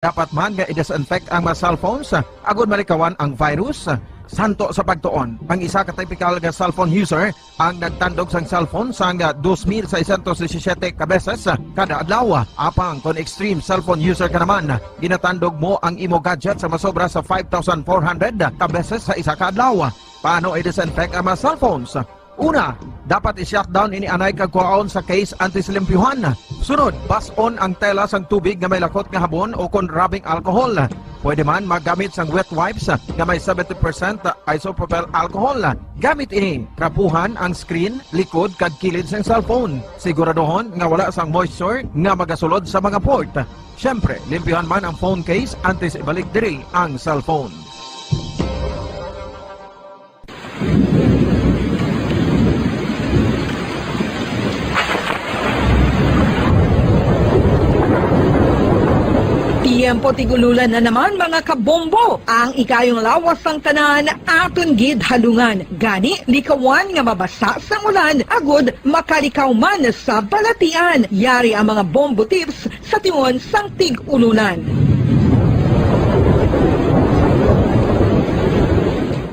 Dapat man nga i-disinfect ang mga cellphones agud malikawan ang virus. Santo sa pagtuon, ang isa ka typical nga cellphone user ang nagtandog sang cellphone sang 2,617 ka beses kada adlaw. Apang kon extreme cellphone user ka naman, ginatandog mo ang imo gadget sa masobra sa 5,400 ka beses sa isa ka adlaw. Paano i-disinfect ang mga cellphones? Una, dapat i-shutdown ini anay kagkuhaon sa case anti-slimpyuhan. Sunod, bas-on ang tela sang tubig nga may lakot nga habon o kon rubbing alcohol. Pwede man magamit sang wet wipes nga may 70% isopropyl alcohol. Gamit ini, krapuhan ang screen, likod kag kilid sang cellphone. Siguraduhon nga wala sang moisture nga magasulod sa mga port. Siyempre, limpyuhan man ang phone case antes ibalik diri ang cellphone. Tiempo tigululan na naman mga kabombo. Ang ikayong lawas ng tanan aton gid halungan. Gani likawan nga mabasa sa ulan agud makalikaw man sa balatian. Yari ang mga bombo tips sa tiyon sang tig-ulunan.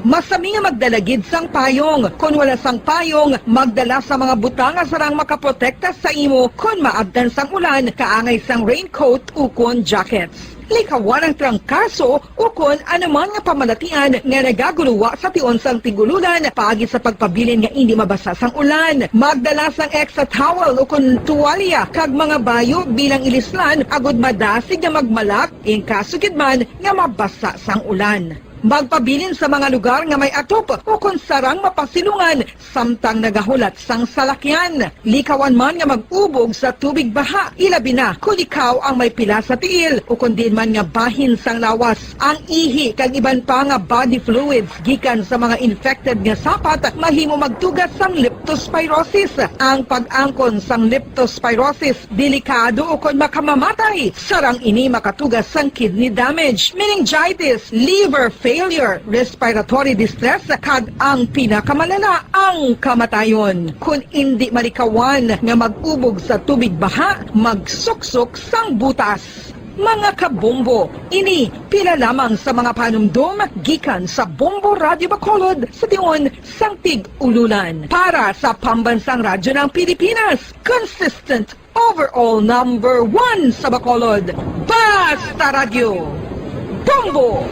Masami nga magdalagid sang payong. Kung wala sang payong, magdala sa mga butang nga sarang makaprotekta sa imo kung maabdan sang ulan, kaangay sang raincoat ukon jackets. Likawan ang trangkaso ukon anuman nga pamalatian nga nagaguluwa sa tion sang tigululan paagi sa pagpabilin nga hindi mabasa sang ulan. Magdala sang extra towel ukon tuwalya kag mga bayo bilang ilislan agud madasig nga magmalak in kasugid man nga mabasa sang ulan. Magpabilin sa mga lugar nga may atop o kung sarang mapasilungan samtang nagahulat sang salakyan. Likawan man nga mag-ubog sa tubig baha, ilabi na kung ikaw ang may pila sa tiil o kung din man nga bahin sang lawas. Ang ihi kag iban pa nga body fluids gikan sa mga infected nga sapat mahimo magtugas sang leptospirosis. Ang pag-angkon sang leptospirosis delikado o kung makamamatay. Sarang ini makatugas sang kidney damage, meningitis, liver failure, respiratory distress, kag ang pinakamalala, ang kamatayon. Kung hindi malikawan nga mag-ubog sa tubig baha, magsuksok sang butas. Mga kabombo, ini pila lamang sa mga panumdum gikan sa Bombo Radio Bacolod sa tiyon sang tig-ululan. Para sa pambansang radyo ng Pilipinas, consistent overall number 1 sa Bacolod, Basta Radio, Bombo!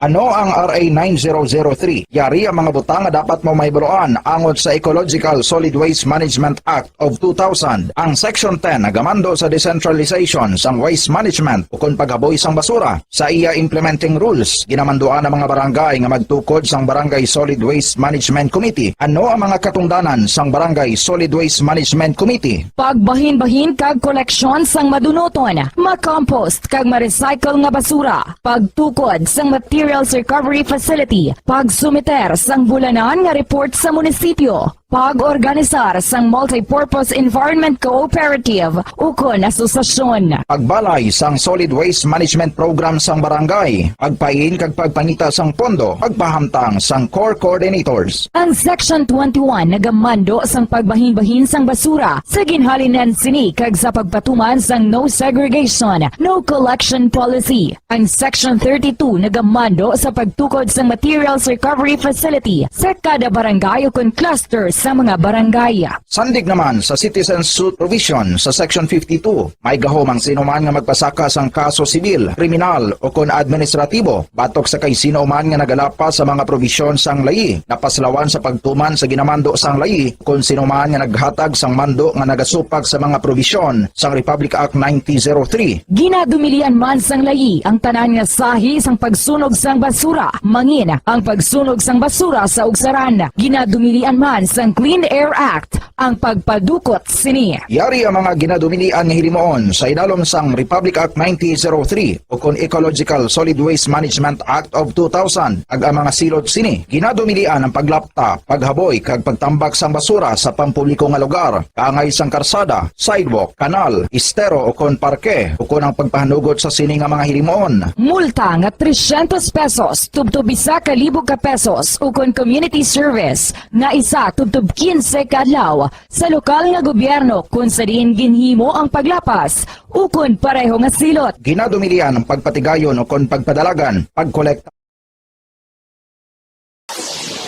Ano ang RA 9003? Yari ang mga butang nga dapat mo mahibaluan angon sa Ecological Solid Waste Management Act of 2000. Ang Section 10 nagamando sa decentralization sang waste management o kung paghaboy sang basura. Sa iya implementing rules, ginamanduan ang mga barangay nga magtukod sang Barangay Solid Waste Management Committee. Ano ang mga katungdanan sang Barangay Solid Waste Management Committee? Pagbahin-bahin kag koleksyon sang madunoton, makompost kag ma-recycle nga basura, pagtukod sang materials recovery facility, pagsumiter sang bulanan nga report sa munisipyo, pag-organisar sang multi-purpose environment cooperative ukon asosasyon. Pagbalay sang solid waste management program sang barangay, pagpain kag pagpangita sang pondo, pagpahamtang sang core coordinators. Ang Section 21 nagamando sang pagbahin-bahin sang basura sa ginhalinan sini kag sa pagpatuman sang no segregation, no collection policy. Ang Section 32 nagamando sa pagtukod sang materials recovery facility sa kada barangay ukon cluster sa mga barangay. Sandig naman sa citizen suit provision sa Section 52, may gahom ang sino man nga magpasaka sang kaso sibil, kriminal o kon administratibo batok sa kay sino man nga nagalapas sa mga provision sang layi, napaslawan sa pagtuman sa ginamando sang layi kung sino man nga naghatag sang mando nga nagasupag sa mga provision sang Republic Act 9003. Ginadumilian man sang layi ang tanan nga sahi sang pagsunog sang basura, mangin ang pagsunog sang basura sa ugsaran. Ginadumilian man sang Clean Air Act ang pagpadukot sini. Yari ang mga ginadumilian nga hilimoon sa idalom sang Republic Act 9003 o kon Ecological Solid Waste Management Act of 2000 ag ang mga silot sini. Ginadumilian ang paglapta, paghaboy kag pagtambak sang basura sa pampubliko nga lugar, kaangay sang karsada, sidewalk, kanal, estero o kon parke o kon ang pagpahanugot sa sini nga mga hilimoon. Multa nga 300 pesos tubtob isa ka libo ka pesos o kon community service nga isa tubtob hangtod 15 ka adlaw sa lokal nga gobyerno kung sa diin ginhimo ang paglapas ukon pareho nga silot. Ginadumilian ang pagpatigayon o kon pagpadalagan, pagkolekta.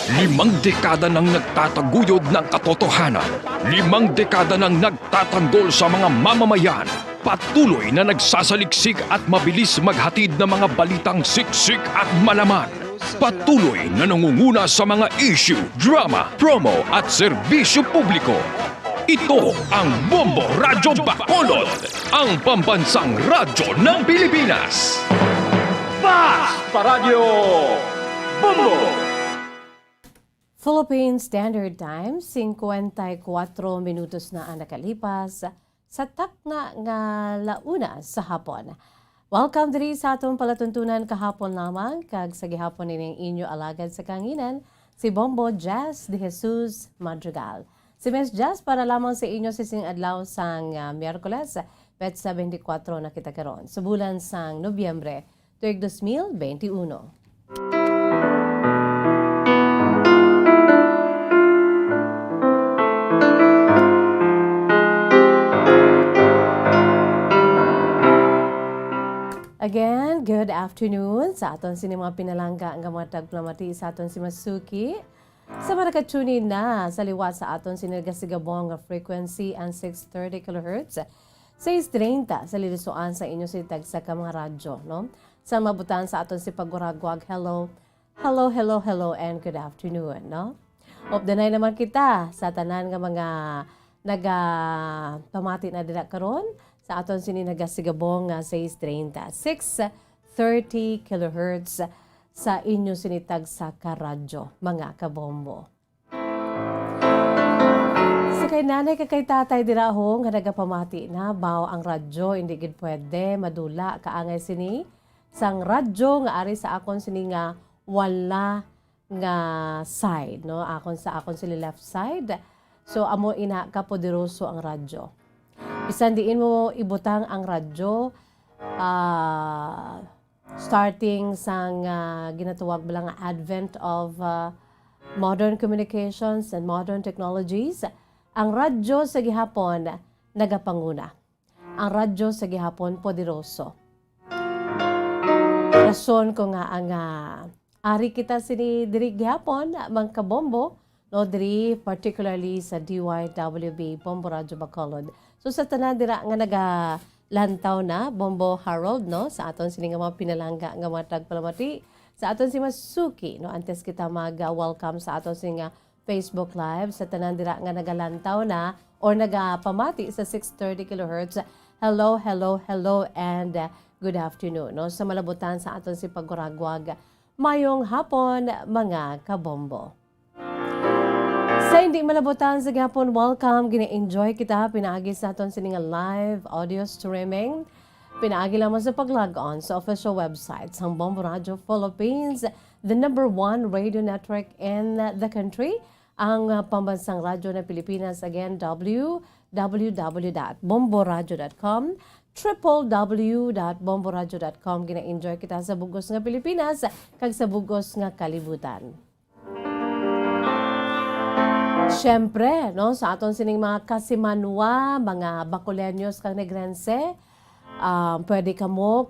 5 dekada nang nagtataguyod ng katotohanan. 5 dekada nang nagtatanggol sa mga mamamayan. Patuloy na nagsasaliksik at mabilis maghatid ng mga balitang siksik at malaman. Patuloy na nangunguna sa mga issue, drama, promo at serbisyo publiko. Ito ang Bombo Radyo Bacolod, ang pambansang radyo ng Pilipinas. Fast Paradyo Bombo! Philippine Standard Time, 54 minutos na ang nakalipas sa takna nga launa sa hapon. Welcome diri sa atong palatuntunan kahapon lamang, kag sa gihapon nining inyo alagad sa kanginan, si Bombo Jesus-Madrigal. Si Miss Jazz para lamang sa inyo sising adlaw sang Miyerkules, Petsa 24 na kita karon, sa bulan sang Nobyembre, tuig 2021. Again, good afternoon sa aton sini mga pinalangga nga mga tagplamati sa aton si Masuki. Sa mga nakatunin na sa liwat sa aton sinagasigabong nga frequency and 630 kHz, 630 sa lilisuan sa inyo si tagsa ka mga radyo, no? Sa mabutan sa aton si paguragwag, hello, and good afternoon, no? Opdanay naman kita sa tanan nga mga pamati na dira karon sa aton sininaгаsigabong 630 kHz sa inyo sinitag sa karadyo, mga kabombo. Sa kay nanay kay tatay dirahong nga nagapamati na baw ang radyo hindi gid pwede madula kaangay sini sang radyo nga ari sa akon sini nga wala nga side, no? Akon sini left side. So amo ina kapoderoso ang radyo. Bisan diin mo ibutang ang radyo, starting sang ginatawag bilang advent of modern communications and modern technologies, ang radyo sa gihapon nagapanguna. Ang radyo sa gihapon poderoso. Rason ko nga ang ari kita sini diri gihapon, mga kabombo, no, diri particularly sa DYWB, Bombo Radyo Bacolod. So sa tanan dira nga nagalantaw na, Bombo Harold, no, sa aton sini nga mga pinalangga nga mga tagpalamati, sa aton si Masuki, no, antes kita mag-welcome sa aton sini nga Facebook Live, sa tanan dira nga nagalantaw na or nagapamati sa 630 kHz. Hello, and good afternoon, no, sa malabutan sa aton si paguragwag. Mayong hapon, mga kabombo. Sa hindi malabutan sa gapon, welcome. Gina-enjoy kita. Pinaagi sa aton sininga live audio streaming. Pinaagi lamang sa pag-log on sa official website ng Bombo Radio Philippines, the #1 radio network in the country. Ang pambansang radyo ng Pilipinas. Again, www.bomboradio.com, www.bomboradio.com. Gina-enjoy kita sa bugos nga Pilipinas kag sa bugos nga kalibutan. Siyempre, no, sa aton sining mga kasimanwa, mga Bacoleños kang Negrense, pwede ka mo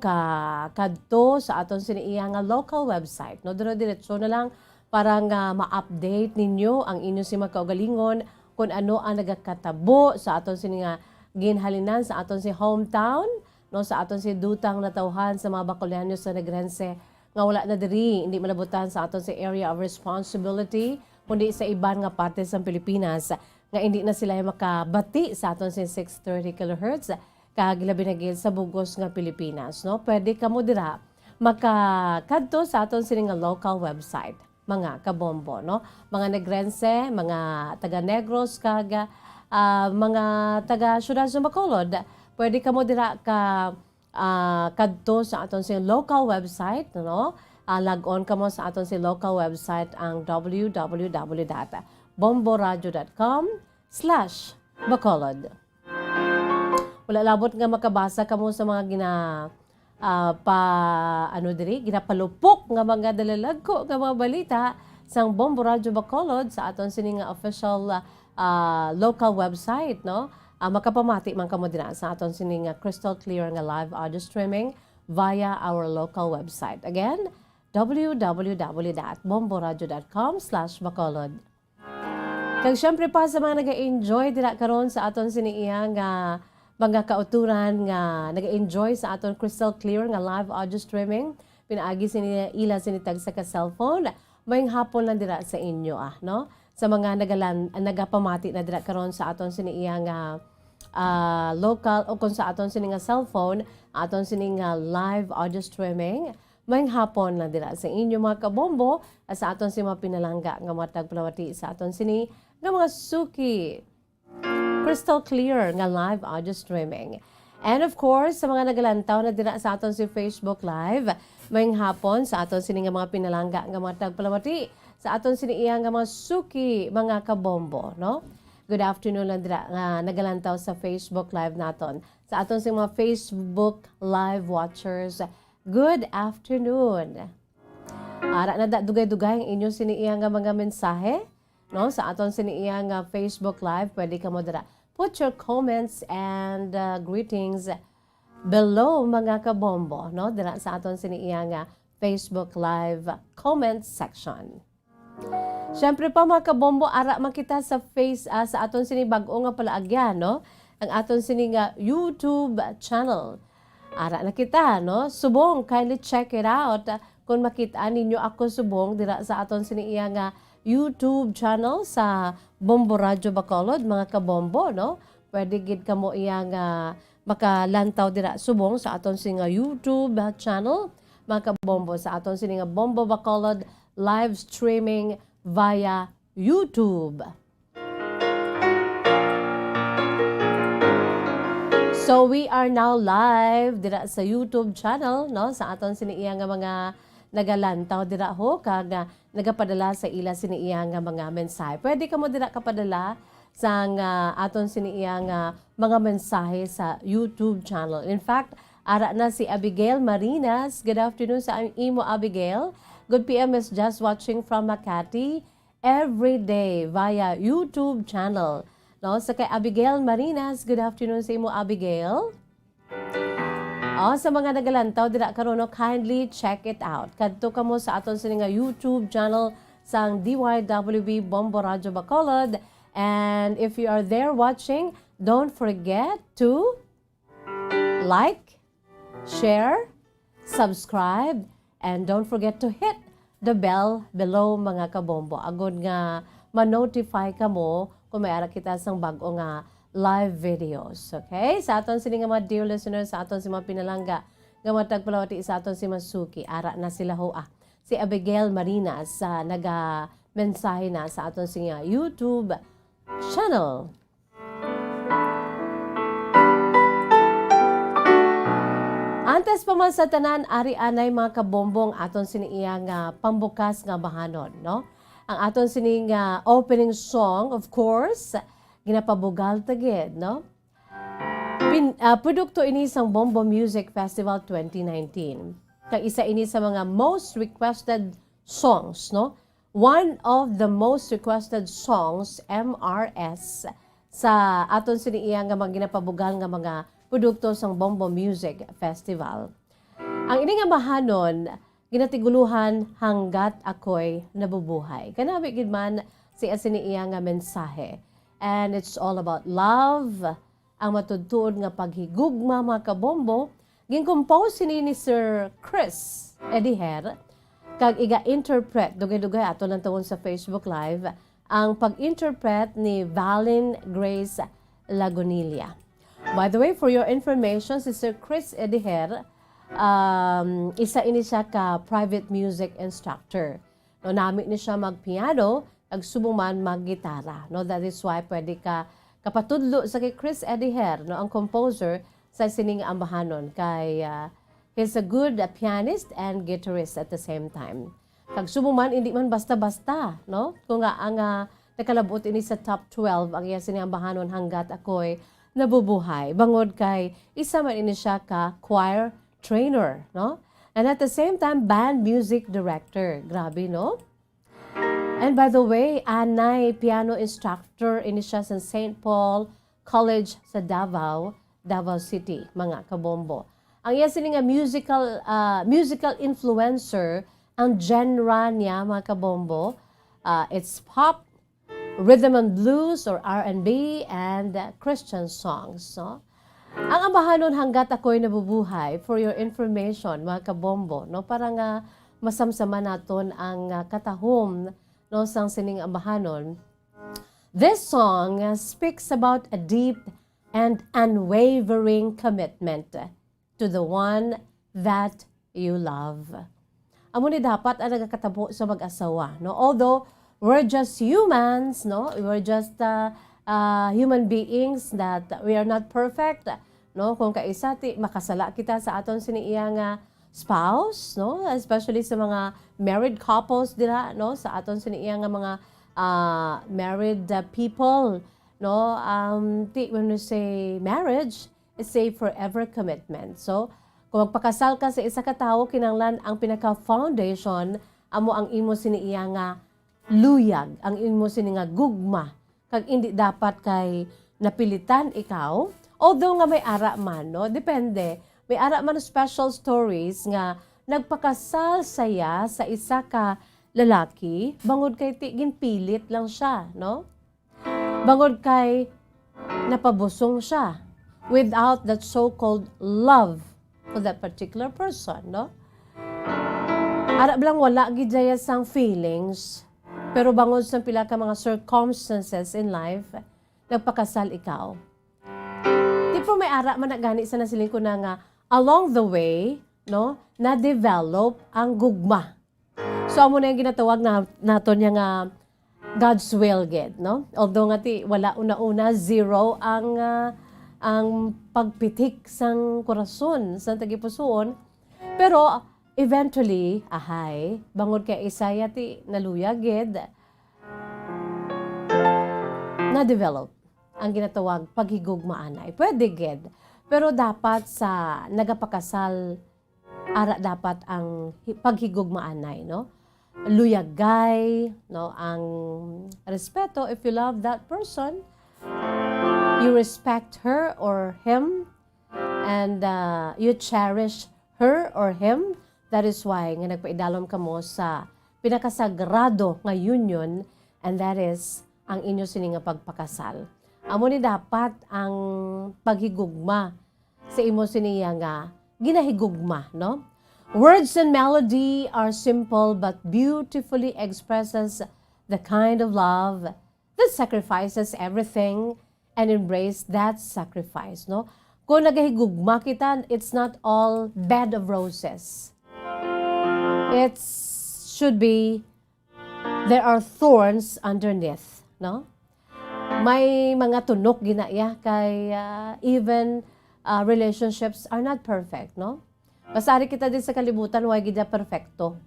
kadto sa aton siniya nga local website. No, diretso na lang para nga ma-update ninyo ang inyo si makaugalingon kung ano ang nagakatabo sa aton sini nga ginhalinan sa aton si hometown, no, sa aton si dutang natawhan sa mga Bacoleños sa Negrense nga wala na diri, hindi malabutan sa aton si area of responsibility, kundi sa iban nga parte sa Pilipinas nga hindi na sila makabati sa aton sin 630 kHz kag labi na gid sa bugos nga Pilipinas, no? Pwede ka mo dira makakadto sa aton sin nga local website, mga kabombo, no? Mga Negrense, mga taga Negros kag mga taga Ciudad sa Bacolod, pwede ka mo dira kadto sa aton sin local website, no? Log on ka mo sa aton si local website ang www.bomboradio.com/Bacolod. Wala labot nga makabasa ka mo sa mga ginapalupok nga mga dalalagko nga mga balita sang Bombo Radio Bacolod sa aton sini nga official local website, no? Makapamati man kamo dira sa aton sini nga crystal clear nga live audio streaming via our local website. Again, www.bomboradio.com/Bacolod. Kag syempre pa sa mga nag-enjoy dira karon sa aton siniya nga mga kauturan nga nag-enjoy sa aton crystal clear nga live audio streaming, pinaagi sini ila sinitag sa ka cellphone, mayong hapon lang dira sa inyo no? Sa mga nagapamati na dira karon sa aton siniya nga local o kung sa aton sini nga cellphone, aton sini nga live audio streaming, mayong hapon lang dira sa inyo mga kabombo, sa aton si mga pinalangga nga matag palawati sa aton sini nga mga suki crystal clear nga live audio streaming. And of course, sa mga nagalantaw na dira sa aton si Facebook Live, mayong hapon sa aton sini nga mga pinalangga nga matag palawati sa aton sini iya nga mga suki mga kabombo, no? Good afternoon lang dira nga nagalantaw sa Facebook Live naton. Sa aton sing mga Facebook Live watchers, good afternoon. Ara na dugay-dugay ang inyo siniiya nga mga mensahe, no? Sa aton siniiya nga Facebook Live, pwede ka mo dira. Put your comments and greetings below mga kabombo, no? Dira sa aton siniiya nga Facebook Live comment section. Siyempre pa mga kabombo, ara makita sa sa aton sini bag-o nga palaagyan, no? Ang aton sini nga YouTube channel. Ara na kita, no? Subong, kindly check it out. Kung makita ninyo ako subong dira sa aton sini iya nga YouTube channel sa Bombo Radio Bacolod, mga kabombo, no? Pwede gid kamo iya nga makalantaw dira subong sa aton sini nga YouTube channel, mga kabombo, sa aton sini nga Bombo Bacolod live streaming via YouTube. So we are now live dira sa YouTube channel, no? Sa aton siniiya nga mga nagalantaw dira ho kag nagapadala sa ila siniiya nga mga mensahe. Pwede ka mo dira kapadala sa aton siniiya nga mga mensahe sa YouTube channel. In fact, ara na si Abigail Marinas. Good afternoon sa imo, Abigail. Good PM is just watching from Makati every day via YouTube channel. No, sa kay Abigail Marinas, good afternoon sa imo, Abigail. Sa mga nagalantaw dira karon, kindly check it out. Kadto kamo sa aton sini nga YouTube channel sang DYWB Bombo Radio Bacolod, and if you are there watching, don't forget to like, share, subscribe, and don't forget to hit the bell below mga kabombo. Agod nga ma-notify ka mo kung may ara kita sang bag-o nga live videos. Okay? Sa aton sini nga mga dear listeners, sa aton si mga pinalangga nga matagpalawati sa aton si Masuki, ara na sila ho si Abigail Marinas sa naga-mensahe na sa aton si YouTube channel. Antes pa man sa tanan, ari anay mga kabombong aton siniiya nga pambukas nga bahanon, no? Ang aton sini nga opening song, of course, ginapabugal tagid, no? Produkto ini sang Bombo Music Festival 2019. Kag isa ini sa mga most requested songs, no? One of the most requested songs, MRS, sa aton siniiya nga mga ginapabugal nga mga produkto sang Bombo Music Festival. Ang ini nga bahanon, ginatiguluhan hanggat ako'y nabubuhay. Kanabi gid man si asiniiya nga mensahe. And it's all about love, ang matudtuod nga paghigugma mga kabombo. Gin-compose ni Sir Chris Ediher, kag iga-interpret, dugay-dugay ato lang tawon sa Facebook Live, ang pag-interpret ni Valin Grace Lagunilla. By the way, for your information, si Sir Chris Ediher, isa ini siya ka private music instructor. No, namit ni siya magpiano, nagsubong man maggitara. No, that is why pwede ka kapatudlo sa kay Chris Ediher, no, ang composer sa sining ambahanon kay he's a good pianist and guitarist at the same time. Kag subong man hindi man basta-basta, no? Kung nga ang nakalabot ini sa top 12 ang iya sining ambahanon hanggat ako'y nabubuhay. Bangod kay isa man ini siya ka choir trainer, no? And at the same time, band music director. Grabe, no? And by the way, anay piano instructor ini siya sa St. Paul College sa Davao City, mga kabombo. Ang iya sini nga musical influencer, ang genre niya, mga kabombo, it's pop, rhythm and blues or R&B, and Christian songs. No? Ang ambahanon hanggat ako'y nabubuhay, for your information, mga kabombo, no? Para nga masamsama naton ang katahom no, sang sining ambahanon. This song speaks about a deep and unwavering commitment to the one that you love. Amo ni dapat ang nagakatabo sa mag-asawa, no? Although we're just humans, no? We're just human beings that we are not perfect, no? Kung kaisa ti makasala kita sa aton siniya nga spouse, no? Especially sa mga married couples dira, no? Sa aton siniya nga mga married people, no? When we say marriage, it's a forever commitment. So, kung magpakasal ka sa isa ka tawo, kinanglan ang pinaka-foundation, amo ang imo siniya nga luyag, ang imo sini nga gugma, kag hindi dapat kay napilitan ikaw, although nga may ara man, no? Depende. May ara man special stories nga nagpakasal saya sa isa ka lalaki, bangod kay ginpilit lang siya, no? Bangod kay napabusong siya without that so-called love for that particular person, no? Ara lang wala gidaya sang feelings, pero bangod sa pila ka mga circumstances in life, nagpakasal ikaw. Tipo may ara man na gani sa nasiling ko na nga along the way, no, na-develop ang gugma. So, amo na yung ginatawag nato niya nga God's will, no? Although nga wala una-una, zero ang pagpitik sang korason, sang tagipusoon. Pero, eventually, bangod kay Isaiah naluyagid, na-develop ang ginatawag paghigugmaanay. Pwede, gid. Pero dapat sa nagapakasal, ara dapat ang paghigugmaanay, no? Luyagay, no? Ang respeto, if you love that person, you respect her or him, and you cherish her or him. That is why nga nagpaidalom ka mo sa pinakasagrado nga union, and that is ang inyo sini nga pagpakasal. Amo ni dapat ang paghigugma sa imo siniya nga ginahigugma, no? Words and melody are simple but beautifully expresses the kind of love that sacrifices everything and embrace that sacrifice, no? Kung nagahigugma kita, it's not all bed of roses. It should be, there are thorns underneath, no? May mga tunok ginaya kay even relationships are not perfect, no? Pasari kita din sa kalibutan, why gida perfecto.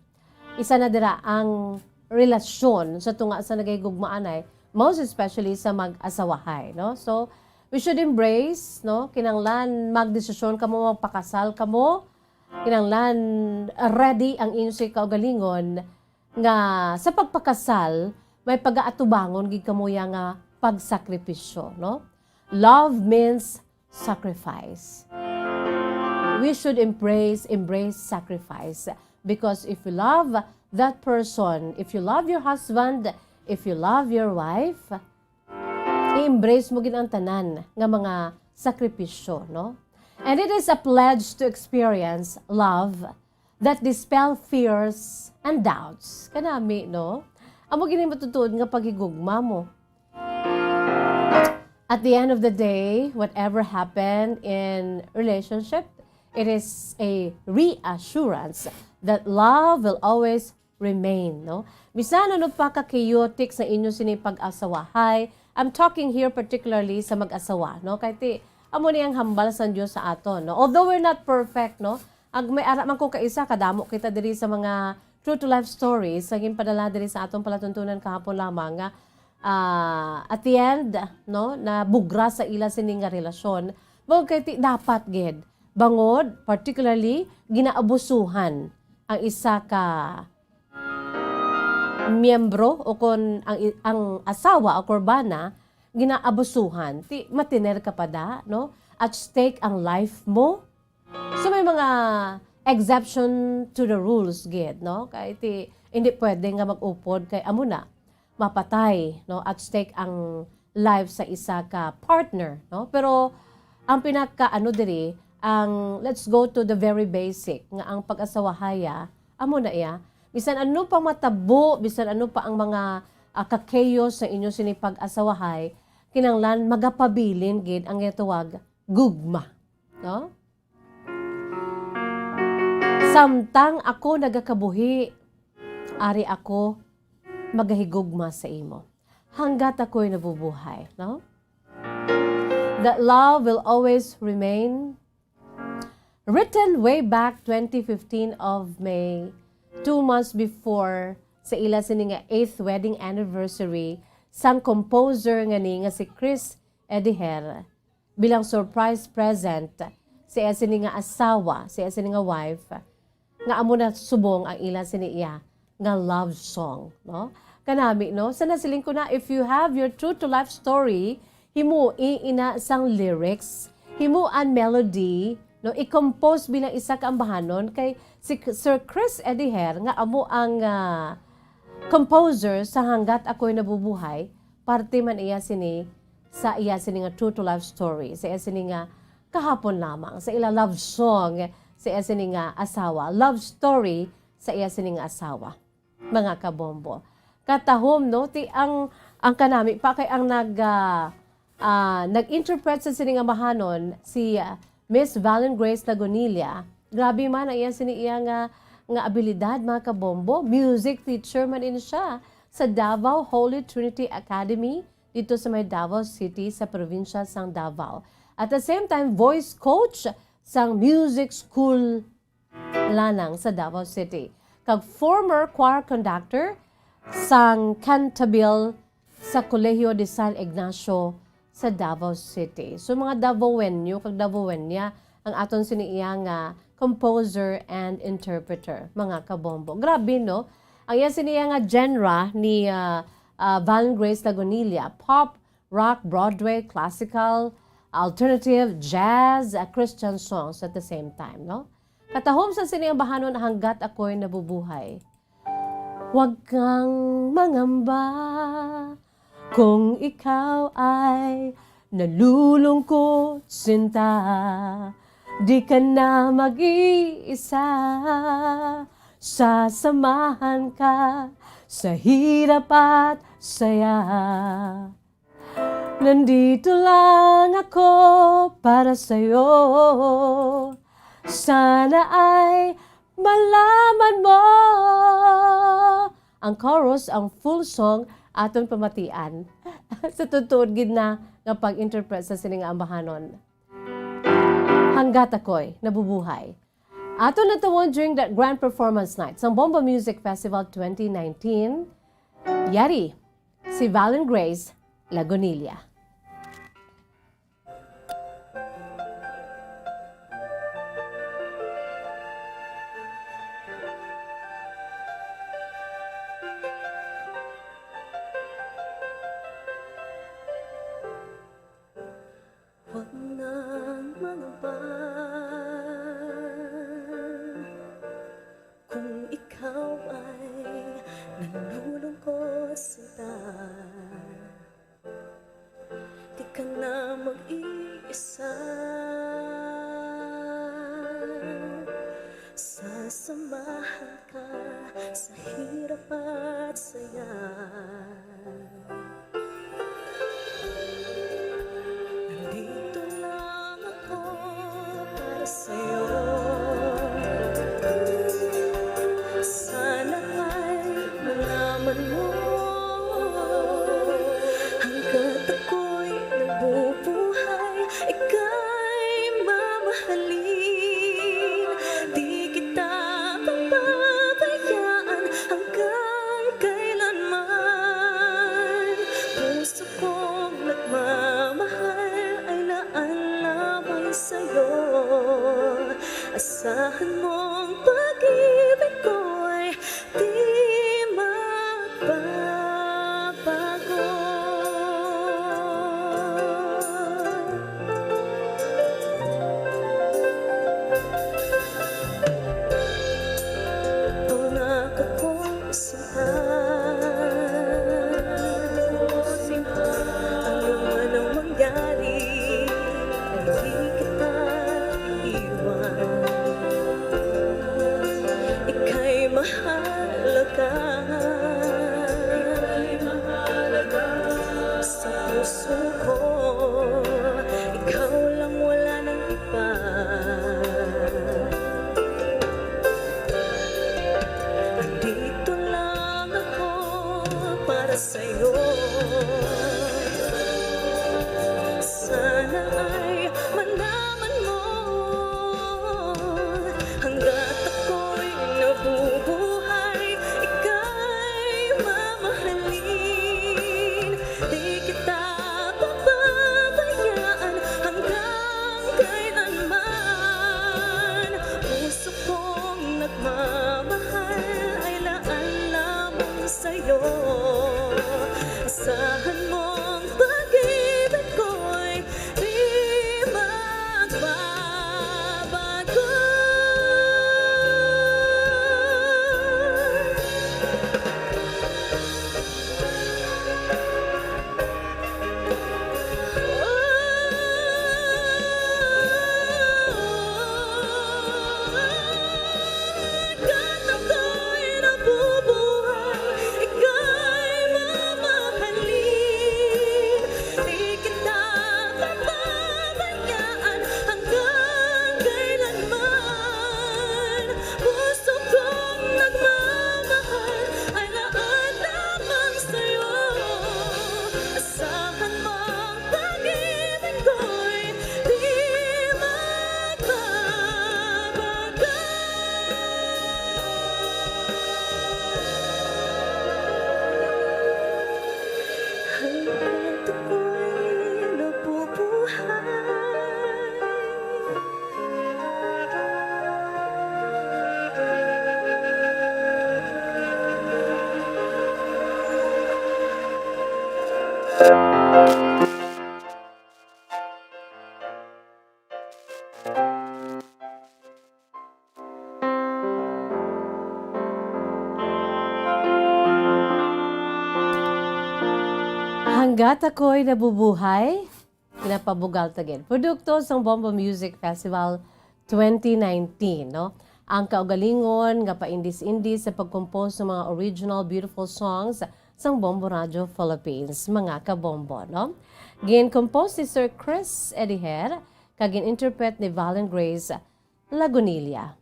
Isa na dira ang relasyon sa tunga sa nagahigugmaan ay, most especially sa mag-asawahay, no? So, we should embrace, no? Kinanglan magdesisyon kamo, magpakasal kamo, kinanglan ready ang inyo sa kaugalingon nga sa pagpakasal may pag-aatubangon gid kamo nga pagsakripisyo, no? Love means sacrifice. We should embrace sacrifice, because if you love that person, if you love your husband, if you love your wife, i-embrace mo gid ang tanan nga mga sakripisyo, no? And it is a pledge to experience love that dispel fears and doubts. Kanami, no? Amo gini matutuod nga paghigugma mo. At the end of the day, whatever happened in relationship, it is a reassurance that love will always remain, no? Bisan ano pa ka-chaotic sa inyo sini pag-asawahay. I'm talking here particularly sa mag-asawa, no? Kay amo ni ang hambal sa Dios sa aton, no? Although we're not perfect, no? Ag may ara man ko kaisa kadamo kita diri sa mga true to life stories, saging padala diri sa atong palatuntunan kahapon lamang nga at the end, no, na bugra sa ila sini nga relasyon, bangod kay dapat gid bangod, particularly ginaabusuhan ang isa ka miyembro o kung ang asawa o kurbana ginaabusuhan, ti matiner ka pa da, no? At stake ang life mo. So may mga exception to the rules, gid, no? Kaya ti hindi pwede nga mag-upod kay amo na mapatay, no? At stake ang life sa isa ka partner, no? Pero ang pinaka diri, ang let's go to the very basic nga ang pag-asawahaya amo na iya. Bisan ano pa matabo, bisan ano pa ang mga kakayos sa inyo sinipag-asawahay, kinanglan magapabilin gid ang gitawag gugma, no? Samtang ako nagakabuhi, ari ako magahigugma sa imo. Hanggat ako'y nabubuhay, no? That love will always remain. Written way back 2015 of May, 2 months before sa ila sini nga 8th wedding anniversary sang composer nga ni nga si Chris Ediher bilang surprise present sa sini nga asawa, sa sini nga wife nga amo na subong ang ila sini iya nga love song, no? Kanami, no? Sa nasiling ko na, if you have your true to life story, himui ina sang lyrics, himuan melody, no? I-compose bilang isa ka ambahanon kay si Sir Chris Ediher nga amo ang composer sa Hanggat Ako'y Nabubuhay, parte man iya sini sa iya sini nga true to life story, sa iya sini nga Kahapon Lamang, sa ila love song sa iya sini nga asawa, love story sa iya sini nga asawa. Mga kabombo. Katahom, no? Ti ang kanami pa kay ang nag-interpret sa sini nga mahanon si Miss Valen Grace Lagonilla. Grabe man ang iya sini iya nga abilidad, mga kabombo. Music teacher man in siya sa Davao Holy Trinity Academy dito sa may Davao City sa probinsya sang Davao. At the same time, voice coach sang music school Lanang sa Davao City. Kag former choir conductor sang Cantabil sa Kolehiyo de San Ignacio sa Davao City. So mga Davaoenyo, kag Davaoenya, ang aton siniiya nga composer and interpreter, mga kabombo. Grabe, no? Ang iya siniya nga genre ni Valen Grace Lagonilla, pop, rock, Broadway, classical, alternative, jazz, Christian songs at the same time, no? Katahom sa siniyang bahanon hanggat ako'y nabubuhay. Huwag kang mangamba kung ikaw ay nalulungkot, sinta. Di ka na mag-iisa, sasamahan ka sa hirap at saya. Nandito lang ako para sa'yo. Sana ay malaman mo. Ang chorus, ang full song, aton pamatian. Sa tutuod gid na nga pag-interpret sa sining ambahanon. Hanggat ako'y nabubuhay. Aton natawon during that grand performance night sa Bombo Music Festival 2019, yari si Valen Grace Lagonilla. Kung ikaw ay nalulungkot, sinta, di ka na mag-iisa, sasamahan ka sa hirap at saya. Nandito lang ako para sa'yo. Sana ay malaman mo, hanggat ako'y nabubuhay, ika'y mamahalin. Di kita papabayaan hanggang kailanman. Puso kong nagmamahal ay naalamang sa'yo. Asahan mong pag-ibig ko'y di Hanggat ako'y nabubuhay, pinapabugal tagin. Produkto sa Bombo Music Festival 2019, no? Ang kaugalingon nga pa-indis-indis sa pag-compose ng mga original beautiful songs sa Bombo Radio Philippines, mga kabombo, no? Gin-compose ni Sir Chris Ediher, kagin-interpret ni Valen Grace Lagunilla.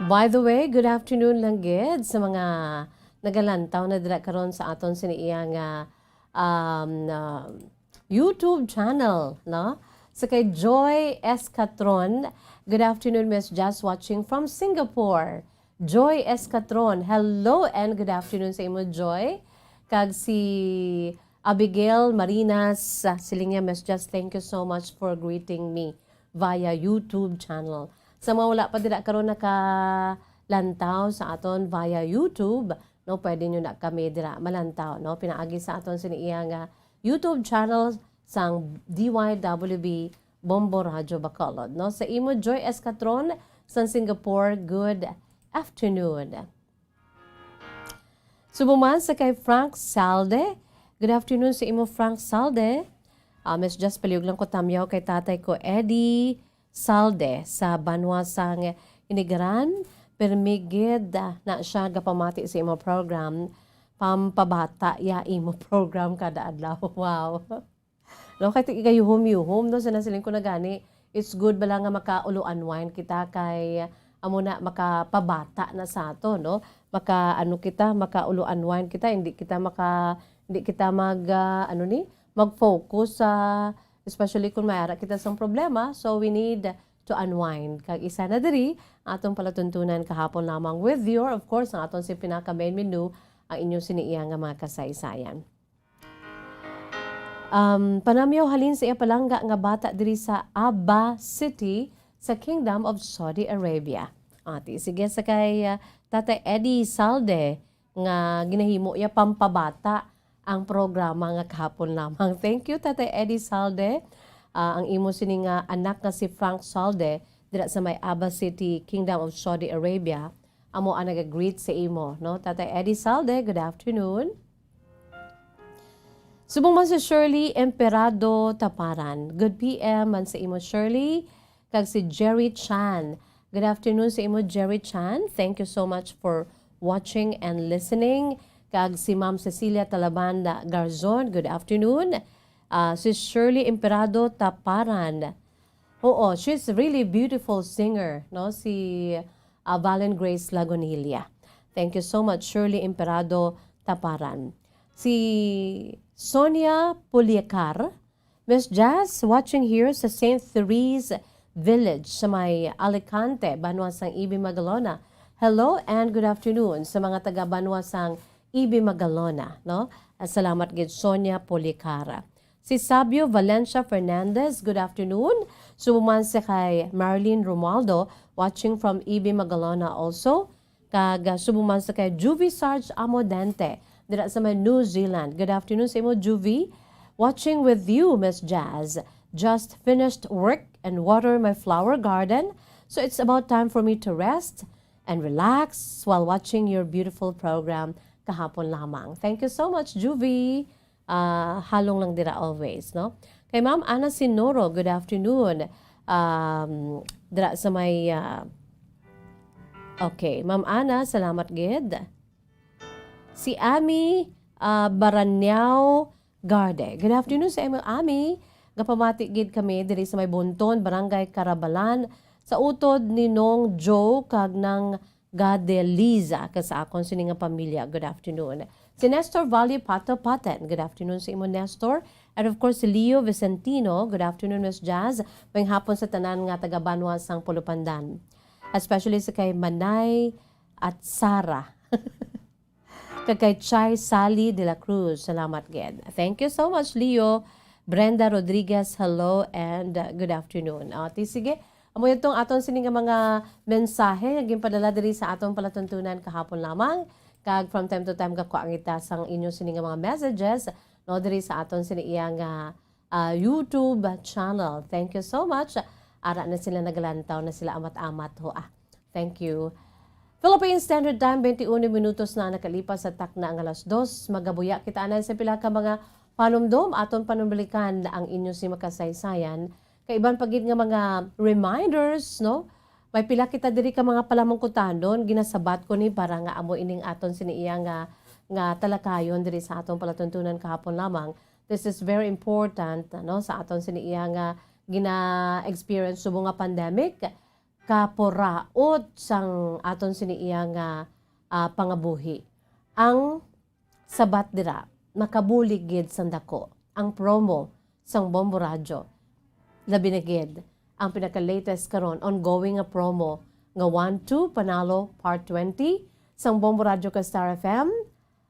By the way, good afternoon lang gid sa mga nagalantaw na dira karon sa aton siniiyang YouTube channel, no? Sa kay Joy Escatron, good afternoon, Miss Just watching from Singapore. Joy Escatron, hello and good afternoon sa imo, Joy. Kag si Abigail Marinas, siling niya, Miss Just, thank you so much for greeting me via YouTube channel. Sa mga wala pa dira karon nakalantaw sa aton via YouTube, no, pwede nyo na kami dira malantaw, no, pinaagi sa aton siniiyang YouTube channel sang DYWB Bombo Radio Bacolod, no. Sa imo Joy Escatron sa Singapore, good afternoon. Subuman sa kay Frank Salde, good afternoon sa imo Frank Salde. Miss Just paliog lang ko tamyaw kay tatay ko Eddie Salde sa Banwasang Inigaran, permigid na siya gapamati sa imo program, pampabata ya imo program kada adlaw. Wow. No, kay tigayuhom-yuhom, no, sa nasiling ko na gani, it's good bala nga makaulo-unwind kita kay amo na makapabata na sa ato, no? Makaulo-unwind kita, hindi kita mag-focus sa especially kung mayara kita sang problema, so we need to unwind. Kag isa na diri, atong palatuntunan kahapon lamang with your, of course, ang atong si pinaka main menu, ang inyong siniiya nga mga kasaysayan. Panamyaw halin sa iya palangga nga bata diri sa Aba City sa Kingdom of Saudi Arabia. Ati, sige sa kay Tatay Eddie Salde nga ginahimo iya pampabata ang programa nga kahapon lamang. Thank you, Tatay Eddie Salde. Ang imo sini nga anak nga si Frank Salde dira sa may Aba City, Kingdom of Saudi Arabia. Amo ang nag-greet sa imo, no? Tatay Eddie Salde, good afternoon. Subong man si Shirley Emperado Taparan. Good PM man sa imo Shirley. Kag si Jerry Chan. Good afternoon sa imo Jerry Chan. Thank you so much for watching and listening. Kag si Ma'am Cecilia Talabanda Garzon, good afternoon. Si Shirley Emperado Taparan. Oo, she's a really beautiful singer, no? Si Valen Grace Lagunilla. Thank you so much, Shirley Emperado Taparan. Si Sonia Puliakar, Miss Jazz, watching here sa St. Therese Village sa may Alicante, Banwasang Ibi Magalona. Hello and good afternoon sa mga taga Banwasang Ibi Magalona, no? Salamat gid Sonia Policara. Si Sabio Valencia Fernandez, good afternoon. Sumuman sa kay Marlene Romualdo, watching from Ibi Magalona also. Kag sumuman sa kay Juvie Sarge Amodente, dira sa may New Zealand. Good afternoon sa imo Juvie. Watching with you, Miss Jazz. Just finished work and water my flower garden. So it's about time for me to rest and relax while watching your beautiful program kahapon lamang. Thank you so much, Juvie. Halong lang dira always, no? Kay Ma'am Ana Sinoro, good afternoon. Dira sa may... okay, Ma'am Ana, salamat gid. Si Ami Baranyao Garde. Good afternoon sa imo, Ami. Gapamati gid kami diri sa may Bunton, Barangay Carabalan, sa utod ni Nong Joe kag nang Gadeliza sa akon sini nga pamilya. Good afternoon. Si Nestor Valle Pato Paten. Good afternoon sa imo, Nestor. And of course, si Leo Vicentino. Good afternoon, Miss Jazz. May hapon sa tanan nga taga Banwasang Pulupandan. Especially sa kay Manay at Sara. kay Chay Sally de la Cruz. Salamat, Ged. Thank you so much, Leo. Brenda Rodriguez, hello and good afternoon. Sige, amo itong aton sining mga mensahe naging padala diri sa aton palatuntunan kahapon lamang. Kag from time to time kako ang itas ang inyo sining mga messages no diri sa aton siniyang YouTube channel. Thank you so much. Ara na sila nagalantaw na sila amat-amat ho. Thank you. Philippine Standard Time, 21 minutos na nakalipas sa takna ang alas 2. Magabuya kita anay sa pila ka mga panumdom aton panumbalikan ang inyo si makasaysayan. Kaiban pagid nga mga reminders, no? May pila kita diri ka mga palamangkutanon, ginasabat ko ni para nga amo ining aton siniiya nga talakayon diri sa aton palatuntunan kahapon lamang. This is very important no sa aton siniiya nga gina-experience subo nga pandemic kaporaot sang aton siniiya nga pangabuhi. Ang sabat dira makabulig gid sandako ang promo sang Bombo Radio. Labi na gid ang pinaka-latest karon ongoing nga promo nga 1-2 Panalo Part 20 sang Bombo Radio ka Star FM.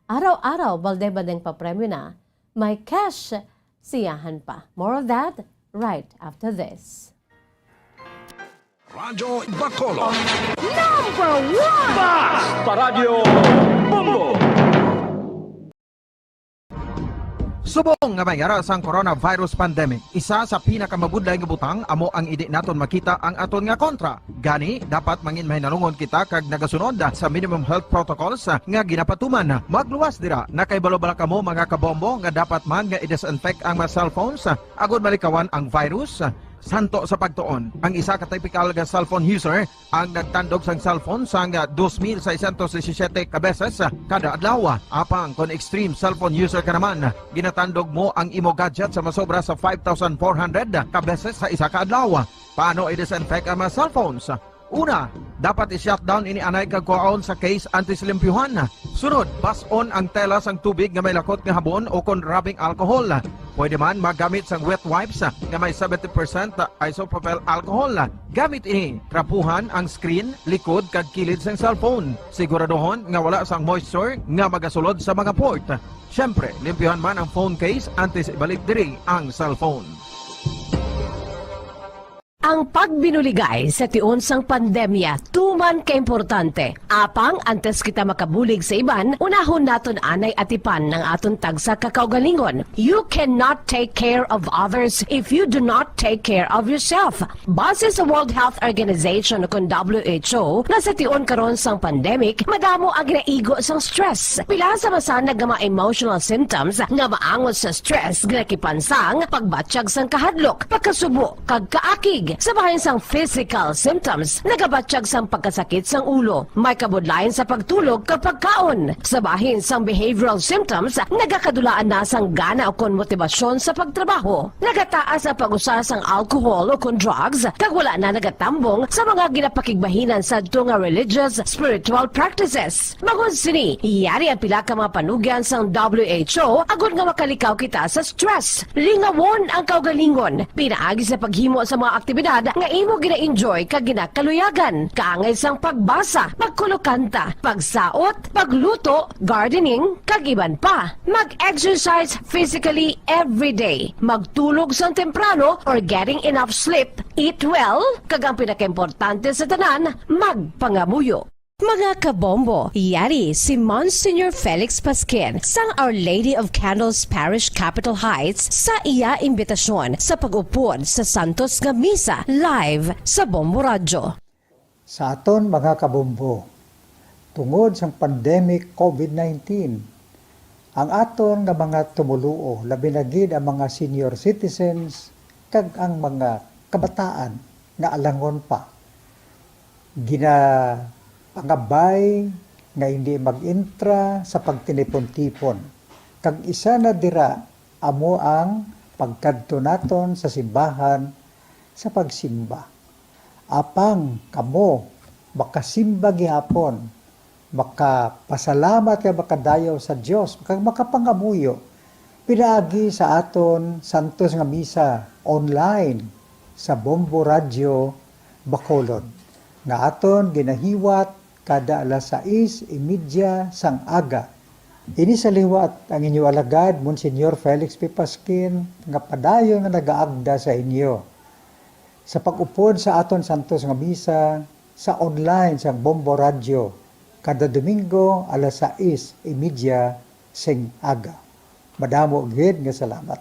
Araw-araw balde-badeng papremyo na. May cash siyahan pa. More of that right after this. Radyo Bacolod. Number 1! Basta Radio Bombo! Subong nga mayara sang coronavirus pandemic, isa sa pinakamabudlay nga butang amo ang idi naton makita ang aton nga kontra. Gani dapat mangin mahinalungon kita kag nagasunod sa minimum health protocols nga ginapatuman. Magluwas dira nakaibalo-bala kamo mga kabombo nga dapat man nga i-disinfect ang mga cellphones agud malikawan ang virus. Santo sa pagtuon, ang isa ka typical nga cellphone user ang nagtandog sang cellphone sang 2,617 ka beses kada adlaw. Apang kon extreme cellphone user ka naman, ginatandog mo ang imo gadget sa masobra sa 5,400 ka beses sa isa ka adlaw. Paano i-disinfect ang mga cellphones? Una, dapat i-shutdown ini anay kagkuhaon sa case antislimpyuhan. Sunod, bas-on ang tela sang tubig nga may lakot nga habon o kon rubbing alcohol. Pwede man magamit sang wet wipes nga may 70% isopropyl alcohol. Gamit ini, trapuhan ang screen, likod kag kilid sang cellphone. Siguraduhon nga wala sang moisture nga magasulod sa mga port. Siyempre, limpyuhan man ang phone case antes ibalik diri ang cellphone. Ang pagbinuligay sa tiun sang pandemya tuman ka importante. Apang antes kita makabulig sa iban, unahon naton anay atipan ng aton tagsa kakaugalingon. You cannot take care of others if you do not take care of yourself. Base sa World Health Organization o WHO, na sa tiun karon sang pandemic, madamo ang ginaigo sang stress. Pila sa masanag nga mga emotional symptoms nga maangot sa stress ginakipansang pagbatsyag sang kahadlok, pagkasubo, kag kaakig. Sa bahin sang physical symptoms, nagabatsyag sang pagkasakit sang ulo, may kabudlayan sa pagtulog kapag kaon. Sa bahin sang behavioral symptoms, nagakadulaan na sang gana o kon motibasyon sa pagtrabaho. Nagataas ang pag-usa sang alcohol o kon drugs, kag wala na nagatambong sa mga ginapakigbahinan sa nga religious, spiritual practices. Magun sini, iyari ang pila ka mga panugyan sang WHO agud nga makalikaw kita sa stress. Lingawon ang kaugalingon, pinaagi sa paghimo sa mga aktibidad nga imo gina-enjoy kag ginakaluyagan, kaangay sang pagbasa, pagkulokanta, pagsaot, pagluto, gardening, kag iban pa. Mag-exercise physically every day, magtulog sang temprano or getting enough sleep, eat well, kag ang pinakaimportante sa tanan, magpangamuyo. Mga kabombo, yari si Monsignor Felix Pasquin sang Our Lady of Candles Parish Capitol Heights sa iya imbitasyon sa pag-upod sa Santos nga Misa live sa Bombo Radio. Sa aton mga kabombo, tungod sang pandemic COVID-19, ang aton nga mga tumuluo, labi na gid ang mga senior citizens kag ang mga kabataan nga alangon pa, pangabay nga hindi mag-intra sa pagtinipon-tipon. Kag isa na dira amo ang pagkadto naton sa simbahan sa pagsimba. Apang kamo makasimba gihapon, makapasalamat ka makadayaw sa Dios, kag makapangamuyo pinaagi sa aton Santos nga Misa online sa Bombo Radio Bacolod nga aton ginahiwat kada alas 6:30 sang aga Ini sa liwat ang inyo alagad, Monsignor Felix P. Pasquin, nga padayon nga nagaagda sa inyo. Sa pag-upod sa aton santos nga misa, sa online sa Bombo Radio, kada Domingo alas 6:30 sing aga. Madamo gid nga salamat.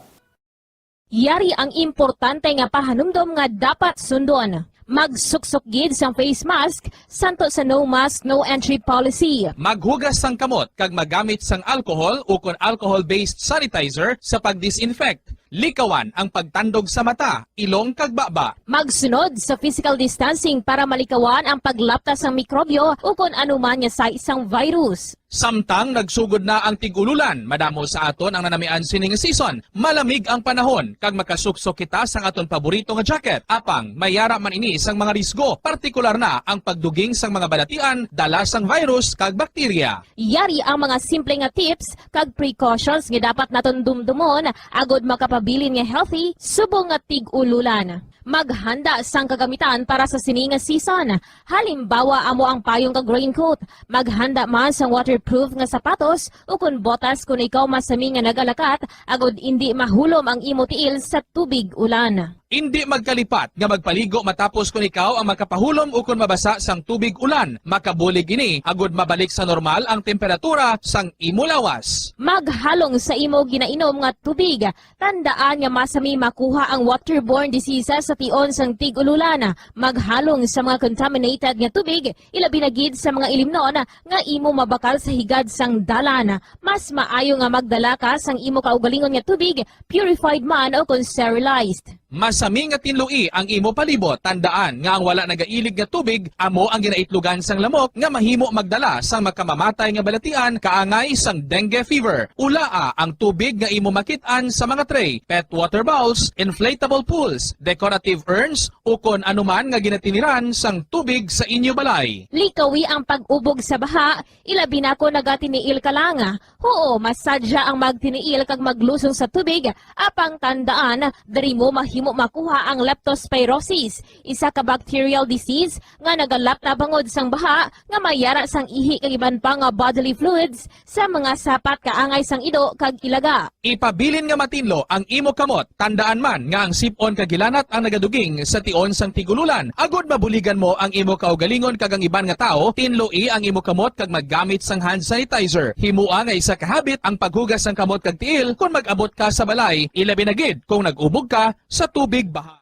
Yari ang importante nga pahanumdom nga dapat sundon. Magsuksok gid sang face mask santo sa no mask no entry policy. Maghugas sang kamot kag magamit sang alcohol o kon alcohol-based sanitizer sa pag-disinfect. Likawan ang pagtandog sa mata, ilong kag baba. Magsunod sa physical distancing para malikawan ang paglaptas ng mikrobyo o kung anuman nga sa isang virus. Samtang nagsugod na ang tig-ululan, madamo sa aton ang nanamian sining season. Malamig ang panahon kag makasuksok kita sang aton paborito nga jacket. Apang mayara man ini sang mga risgo, partikular na ang pagduging sang mga balatian, dala sang virus kag bakterya. Yari ang mga simple nga tips kag precautions nga dapat naton dumdumon agod makapabilin nga healthy subong nga tig-ululan. Maghanda sang kagamitan para sa sini nga season. Halimbawa amo ang payong kag raincoat. Maghanda man sang waterproof nga sapatos o kun botas kung ikaw masami nga nagalakat agod hindi mahulom ang imo tiil sa tubig ulan. Hindi magkalipat nga magpaligo matapos kung ikaw ang makapahulom o kung mabasa sang tubig ulan. Makabulig ini agod mabalik sa normal ang temperatura sang imo lawas. Maghalong sa imo ginainom nga tubig. Tandaan nga masami makuha ang waterborne diseases sa tion sang tig-ululan. Maghalong sa mga contaminated nga tubig, ilabi na gid sa mga ilimnon nga imo mabakal sa higad sang dalan. Mas maayo nga magdala ka sang imo kaugalingon nga tubig, purified man o kung sterilized. Masami nga tinlui ang imo palibot. Tandaan nga ang wala nagailig nga tubig amo ang ginaitlugan sang lamok nga mahimo magdala sang makamamatay nga balatian kaangay sang dengue fever. Ulaa ang tubig nga imo makit-an sa mga tray, pet water bowls, inflatable pools, decorative urns o kon anuman nga ginatiniran sang tubig sa inyo balay. Likawi ang pag-ubog sa baha, ilabi na ko nagatiniil ka lang. Oo, masadya ang magtiniil kag maglusong sa tubig, apang tandaan, dari mo mahimo makuha ang leptospirosis, isa ka bacterial disease nga nagalapta bangod sang baha nga mayara sang ihi kag iban pa nga bodily fluids sa mga sapat kaangay sang ido kag ilaga. Ipabilin nga matinlo ang imo kamot. Tandaan man nga ang sipon kag gilanat ang nagaduging sa tion sang tigululan. Agod mabuligan mo ang imo kaugalingon kag ang iban nga tao, tinloi ang imo kamot kag maggamit sang hand sanitizer. Himua nga isa ka habit ang paghugas sang kamot kag tiil kung mag-abot ka sa balay, ilabi na gid kung nag-ubog ka sa tubig baha.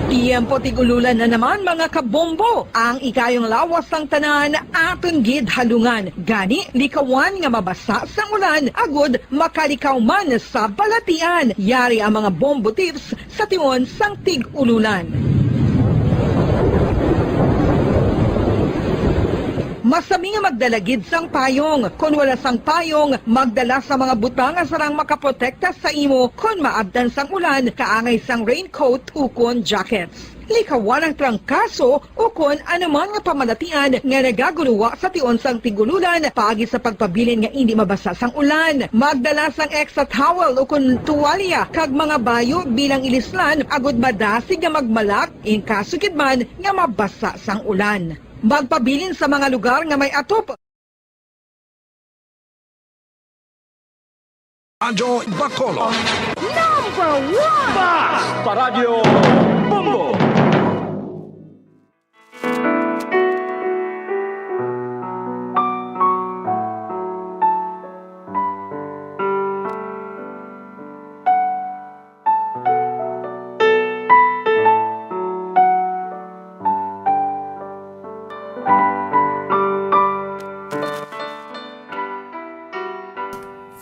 Iyang tigululan na naman mga kabombo. Ang ikayong lawas ng tanan aton gid halungan. Gani likawan nga mabasa sa ulan agod makalikaw man sa balatian. Yari ang mga bombo tips sa tion sang tig-ululan. Masami nga magdalagid sang payong. Kung wala sang payong, magdala sa mga butang nga sarang makaprotekta sa imo kung maabdan sang ulan, kaangay sang raincoat o kon jackets. Likawan ang trangkaso o kung anuman nga pamalatian nga nagaguluwa sa tion sang tigululan paagi sa pagpabilin nga hindi mabasa sang ulan. Magdala sang extra towel o kung tuwalya kag mga bayo bilang ilislan agud madasig nga magmalak in kaso gid man nga mabasa sang ulan. Magpabilin sa mga lugar nga may atop. Radyo Bacolod. Number 1! Basta Radio Bombo.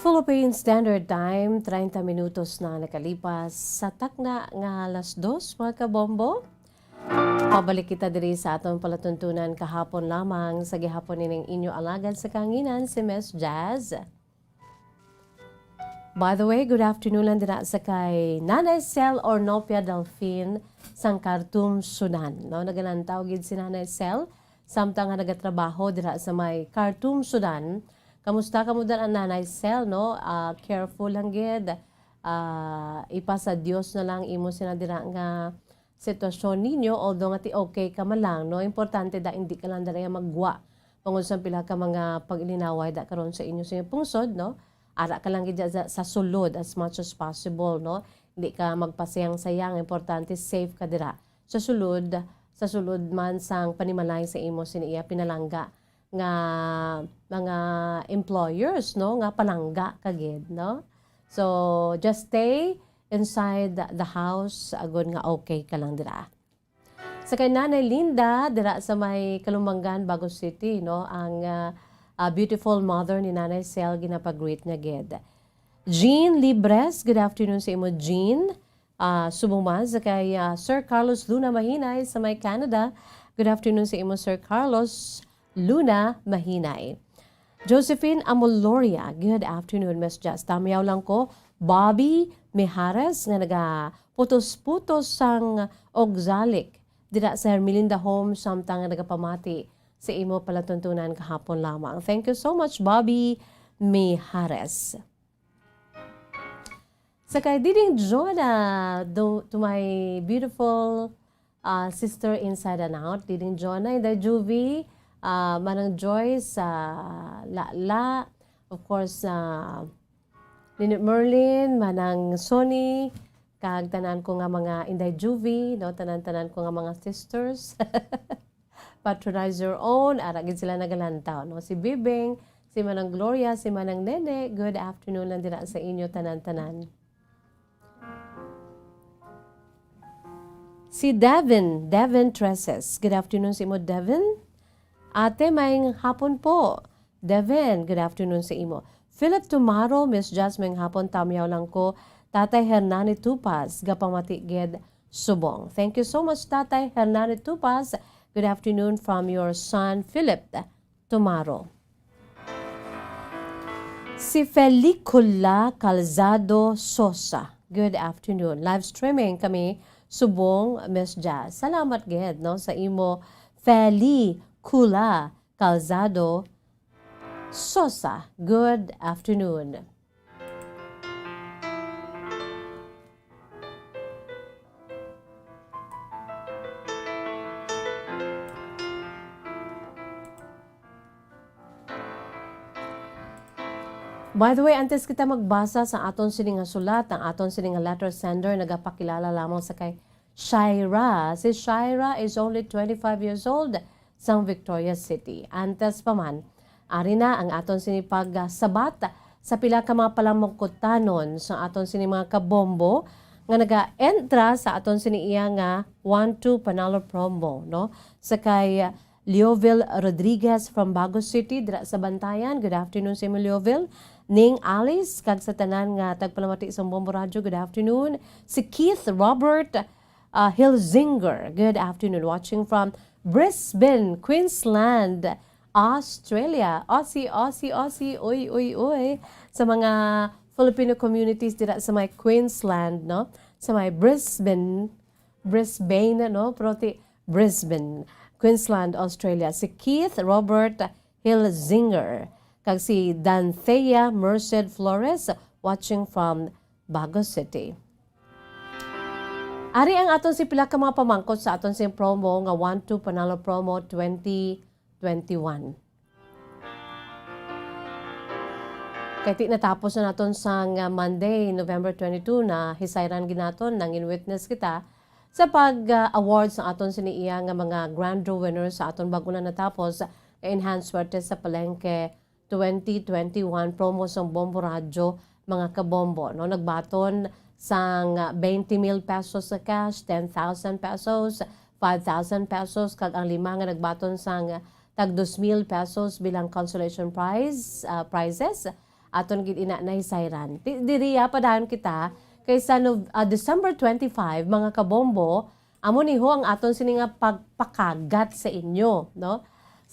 Philippine Standard Time, 30 minutos na nakalipas sa takna nga alas 2, mga kabombo. Pabalik kita diri sa atong palatuntunan kahapon lamang sa gihapon nining inyo alagad sa kanginan si Miss Jazz. By the way, good afternoon lang dira sa kay Nanay Cel Ornopia Delphine sang Khartoum, Sudan. No, naganantaw gid si Nanay Cel samtang nga nagatrabaho dira sa may Khartoum, Sudan. Kamusta ka mo ang Nanay Cel, no? Careful lang gid. ipasa Dios na lang imo sinadira nga sitwasyon ninyo, although nga ti okay ka man lang, no? Importante da hindi ka lang dara magwa. Tungod sa pila ka mga pag-ilinaway da karon sa inyo sa inyong pungsod, no? Ara ka lang gid sa sulod as much as possible, no? Hindi ka magpasayang-sayang, importante safe ka dira. Sa sulod man sang panimalay sa imo siniya pinalangga nga mga employers, no? Nga palangga kagid, no? So just stay inside the house, agod nga okay ka lang dira. Sa kay Nanay Linda, dira sa may Kalumbangan, Bago City, no? Ang beautiful mother ni Nanay Sel, ginapag-greet niya gid. Jean Libres, good afternoon sa imo, Jean. Subong sa kay Sir Carlos Luna Mahinay sa may Canada. Good afternoon sa imo, Sir Carlos Luna Mahinay. Josephine Amoloria, good afternoon, Miss Jess. Tamiyaw lang ko, Bobby Mijares nga putos-putos sang ogzalik dira sa Hermelinda Home samtang nagapamati sa imo palatuntunan kahapon lamang. Thank you so much, Bobby Mijares. Sa kay Diding Jonah, to my beautiful sister inside and out, Diding Jonah, the Juvie, Manang Joyce, La, of course, Ninit Merlin, Manang Sony, kag tanan ko nga mga Inday Juvie, no? Tanan ko nga mga sisters. Patronize your own, aragin sila nagalantaw, no? Si Bibing, si Manang Gloria, si Manang Nene, good afternoon lang dira sa inyo tanan-tanan. Si Devin Tresses, good afternoon sa imo, Devin. Ate, maying hapon po. Devin, good afternoon sa imo. Philip Tumaro, Miss Jasmine hapon, tamyaw lang ko. Tatay Hernani Tupas, gapamati ged subong. Thank you so much, Tatay Hernani Tupas. Good afternoon from your son, Philip Tumaro. Si Felicula Calzado Sosa, good afternoon. Live streaming kami, subong, Miss Jazz. Salamat ged, no, sa imo, Felicula Calzado Sosa. Good afternoon. By the way, antes kita magbasa sa aton sining nga sulat, ang aton sining nga letter sender, nagapakilala lamang sa kay Shaira. Si Shaira is only 25 years old sa Victoria City. Antes pa man, ari na ang aton sining pagsabat sa pila ka mga palamangkutanon sa aton sining mga kabombo nga naga-entra sa aton sining iya nga 1-2 panalo promo, no? Sa kay Leoville Rodriguez from Bago City, dira sa Bantayan. Good afternoon sa imo, Leoville. Ning Alice, kag sa tanan nga tagpalamati sa Bombo Radio, good afternoon. Si Keith Robert Hilzinger, good afternoon. Watching from Brisbane, Queensland, Australia. Aussie, oy. Sa mga Filipino communities dira sa may Queensland, no? Sa may Brisbane, no? Proti Brisbane, Queensland, Australia. Si Keith Robert Hilzinger. Kag si Danthea Merced Flores, watching from Bago City. Ari ang aton si pila ka mga pamangkot sa aton si promo nga 1-2 Panalo Promo 2021. Kaya ti natapos na naton sang Monday, November 22 na hisayran ginaton nang in-witness kita sa pag-awards sa aton siniiya nga mga grand draw winners sa aton bago na natapos enhanced swerte sa palengke 2021 promo sa Bombo Radio, mga kabombo, no? Nagbaton sang 20,000 pesos sa cash, 10,000 pesos, 5,000 pesos, kag ang lima nga nagbaton sang tag 2,000 pesos bilang consolation prizes aton gid ina na hisayran. Diriya padayon kita kaysa December 25, mga kabombo, amo ni ho ang aton sini nga pagpakagat sa inyo, no?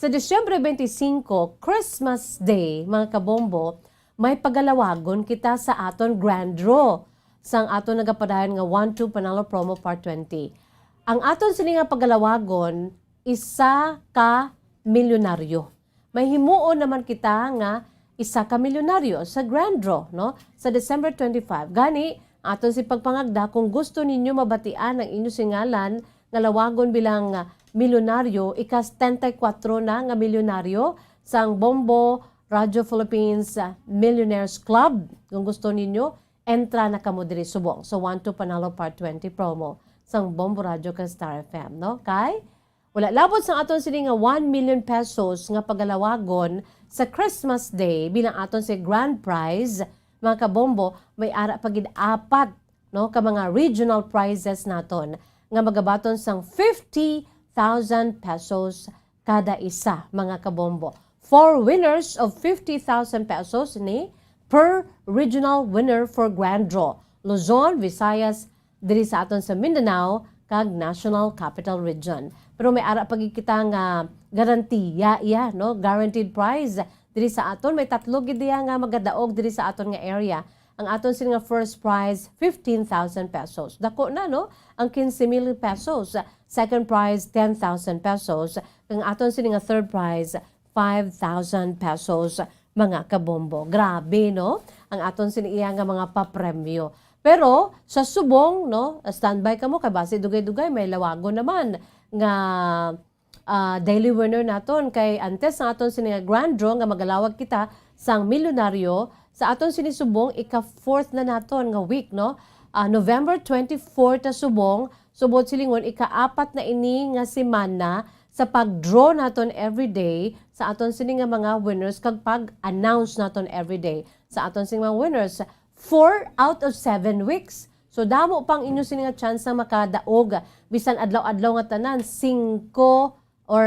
Sa Disyembre 25, Christmas Day, mga kabombo, may pagalawagon kita sa aton grand draw sang aton nagapadayon nga 1-2 Panalo Promo Part 20. Ang aton sini nga pagalawagon, isa ka milyonaryo. May himuon naman kita nga isa ka milyonaryo sa grand draw, no? Sa December 25. Gani, aton si pagpangagda, kung gusto ninyo mabatian ang inyo singalan nga lawagon bilang milyonaryo, ikas 34 na nga milyonaryo sang Bombo Radio Philippines Millionaires Club. Kung gusto ninyo, entra na kamo diri subong. So 1-2 Panalo Part 20 promo sang Bombo Radio ka Star FM, no? Kay wala labot sang aton sini nga 1 million pesos nga pagalawagon sa Christmas Day bilang aton si grand prize, mga kabombo, may ara pagid apat, no, ka mga regional prizes naton nga magabaton sang 50,000 pesos kada isa, mga kabombo. 4 winners of 50,000 pesos ni per regional winner for grand draw. Luzon, Visayas, diri sa aton sa Mindanao kag National Capital Region. Pero may ara pagid kita nga garantiya, no, guaranteed prize diri sa aton. May tatlo gid diya nga magadaog diri sa aton nga area. Ang aton sila nga first prize 15,000 pesos. Dako na, no, ang 15,000 pesos. Second prize 10,000 pesos. Ang aton sila nga third prize 5,000 pesos, mga kabombo. Grabe, no? Ang aton siniya nga mga papremyo. Pero sa subong, no, standby ka mo kay base dugay-dugay may lawagon naman nga daily winner naton kay antes nga aton sini nga grand draw nga magalawag kita sang milyonaryo sa aton sinisubong ika-4th na naton nga week, no? November 24 ta subong, subot silingon ika-4 na ini nga semana sa pag-draw naton everyday sa aton sini nga mga winners kag pag-announce naton everyday sa aton sini mga winners 4 out of 7 weeks. So damo pang inyo sini nga chance na makadaog bisan adlaw-adlaw nga tanan 5 or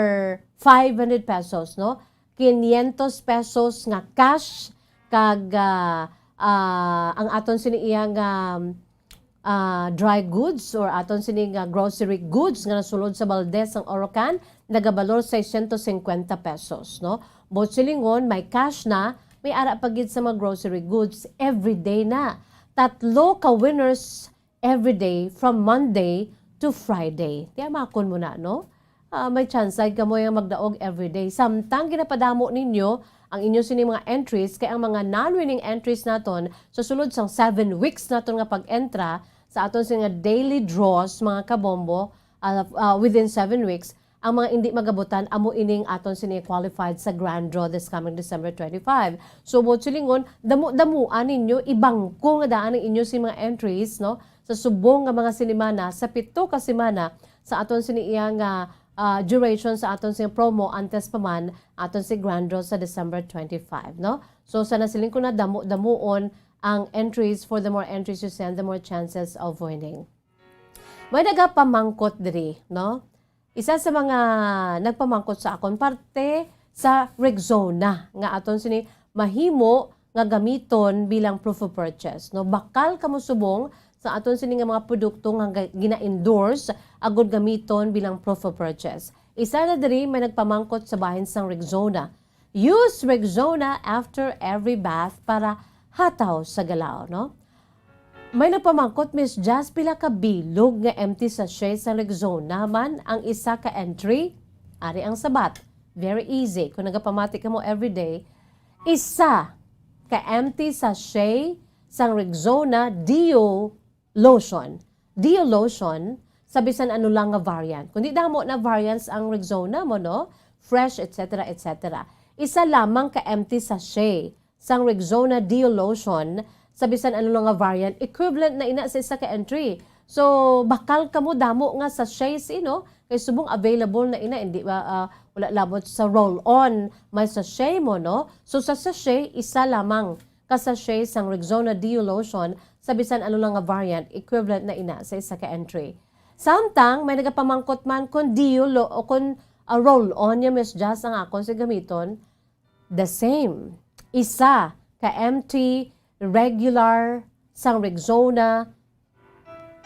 500 pesos, no? 500 pesos nga cash kag ang aton sini iyang dry goods or aton sini nga grocery goods nga nasulod sa balde sang Orocan nagabalor 650 pesos, no? Botsilingon may cash na, may ara pagid sa mga grocery goods everyday na. 3 ka winners everyday from Monday to Friday. Tiya makon mo na, no? May chance ay ka mo yung magdaog everyday. Samtang ginapadamo ninyo ang inyo sini mga entries kay ang mga non-winning entries naton sa sulod sang 7 weeks naton nga pag-entra sa aton sini nga daily draws, mga kabombo, within 7 weeks. Ang mga hindi magabutan, amo ining aton sini qualified sa grand draw this coming December 25. So, silingon, damuan ninyo, ibangko nga daan ang inyo si mga entries, no? Sa subong nga mga sinimana, sa 7 ka semana, sa aton sini iyang duration sa aton sini promo, antes pa man, aton si grand draw sa December 25, no? So, sana siling ko na damuon ang entries. For the more entries you send, the more chances of winning. May nagapamangkot diri, no? Isa sa mga nagpamangkot sa akon parte sa Rexona nga aton sini mahimo nga gamiton bilang proof of purchase, no? Bakal kamo subong sa aton sini nga mga produkto nga gina-endorse agud gamiton bilang proof of purchase. Isa na diri may nagpamangkot sa bahin sang Rexona. Use Rexona after every bath para hataw sa galaw, no? May nagpamangkot, Miss Jazz, pila ka bilog nga empty sachet sa Rexona man ang isa ka entry. Ari ang sabat. Very easy. Kung nagapamati ka mo everyday, isa ka empty sachet sa Rexona Dio Lotion. Dio Lotion, sabisan ano lang nga variant. Kung di damo na variants ang Rexona mo, no? Fresh, etc., etc. Isa lamang ka empty sachet sa Rexona Dio Lotion, sabisan ano lang nga variant, equivalent na ina sa isa ka entry. So, bakal ka mo damo nga sa sachets, kay subong available na ina, hindi ba, wala labot sa roll-on, may sachet mo, no? So, sa sachet, isa lamang ka sachet sang Rexona Dio Lotion, sabisan ano lang nga variant, equivalent na ina sa isa ka entry. Samtang, may nagapamangkot man kung Dio o kung roll-on niya, Miss Jazz, ang akong sa gamiton, the same. Isa ka empty regular sang Rexona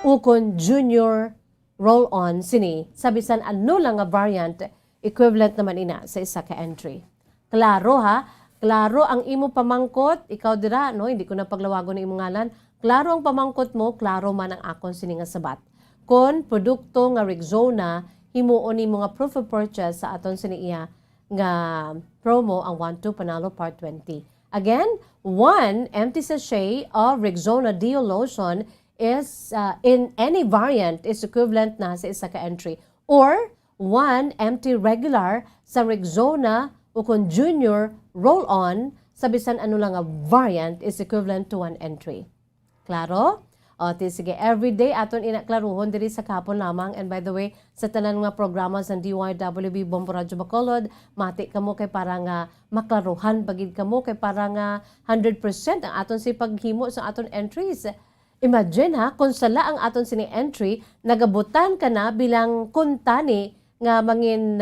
ukon junior roll-on sini sabisan ano lang nga variant equivalent naman ina sa isa ka entry. Klaro ha? Klaro ang imo pamangkot, ikaw dira, no? Hindi ko na paglawagon ng imo ngalan. Klaro ang pamangkot mo, klaro man ang akon sini nga sabat. Kon produkto nga Rexona himuon nimo nga proof of purchase sa aton sini iya nga promo ang 1-2 Panalo Part 20. Again, 1 empty sachet of Rexona Deo lotion is in any variant is equivalent na sa isa ka entry. Or 1 empty regular sa Rexona o kung junior roll-on sa bisan ano lang nga variant is equivalent to 1 entry. Klaro? O, sige, everyday aton inaklaruhon diri sa Kahapon lamang. And by the way, sa tanan nga programa sa DYWB Bombo Radyo Bacolod, mati kamo kay para nga maklaruhan pagid kamo kay para nga 100% ang aton si paghimo sa aton entries. Imagine ha, kung sala ang aton sini entry, nagabutan ka na bilang kuntani nga mangin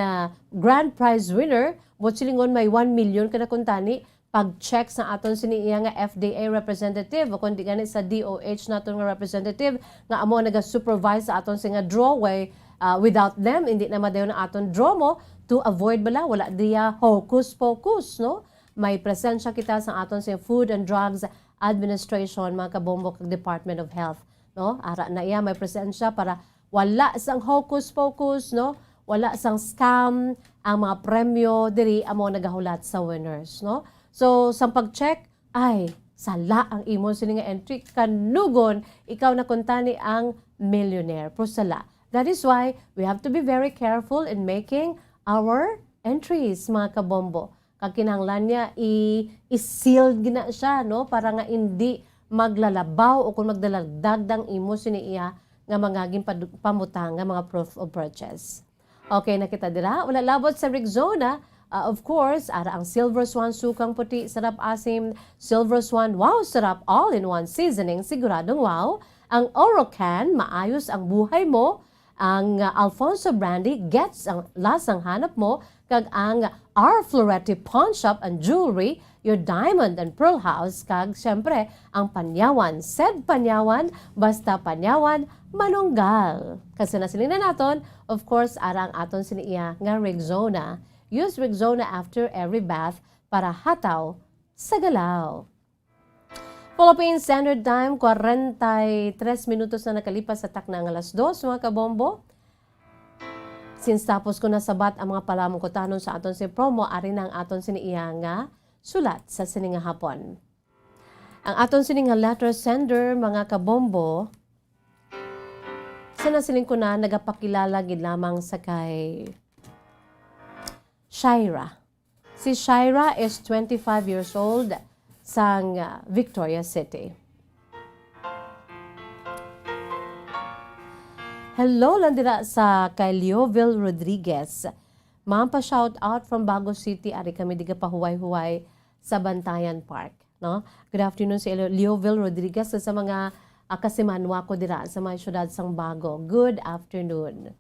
grand prize winner, what silingon may 1 million ka na kuntani, pag-check sa aton siniiya nga FDA representative o kundi gani sa DOH naton nga representative nga amo naga-supervise sa aton nga drawway. Without them, hindi na madayon ang aton draw mo to avoid bala, wala diya hocus-pocus, no? May presensya kita sa aton sa Food and Drugs Administration, mga kabombo kag Department of Health, no? Ara na iya may presensya para wala sang hocus-pocus, no? Wala sang scam, ang mga premyo diri amo nagahulat sa winners, no? So, sa pag-check, ay, sala ang imo sini nga entry. Kanugon, ikaw na kuntani ang millionaire. Pero sala. That is why we have to be very careful in making our entries, mga kabombo. Kakinahanglan niya, i-sealed gina siya, no? Para nga hindi maglalabaw o kung magdalagdagdang imo sini iya nga mga pamutang, nga mga proof of purchase. Okay, nakita dira. Wala labot sa Rexona. Of course, ara ang Silver Swan sukang puti, sarap asim. Silver Swan, wow, sarap, all-in-one seasoning, siguradong wow. Ang Orocan, maayos ang buhay mo. Ang Alfonso Brandy, gets ang lasang hanap mo. Kag ang R. Floretti Pawn Shop and Jewelry, your Diamond and Pearl House. Kag, syempre, ang Panyawan, said Panyawan, basta Panyawan, manunggal. Kasi nasilina naton, of course, ara ang aton siniiya nga Rexona. Use Rexona after every bath para hataw sa galaw. Philippine Standard Time, 43 minutos na nakalipas sa takna ng alas 2, mga kabombo. Since tapos ko nasabat ang mga palamong kutanon sa aton si promo, ari na ang aton siniiya nga sulat sa sininga hapon. Ang aton sininga letter sender, mga kabombo, sa nasiling ko na nagapakilala gid lamang sa kay Shaira. Si Shaira is 25 years old sang Victoria City. Hello lang dira sa kay Leoville Rodriguez. Ma'am, pa shout out from Bago City. Ari kami diga pahuway-huway sa Bantayan Park. No? Good afternoon si Leoville Rodriguez sa mga kasimanwa ko dira sa mga syudad sang Bago. Good afternoon.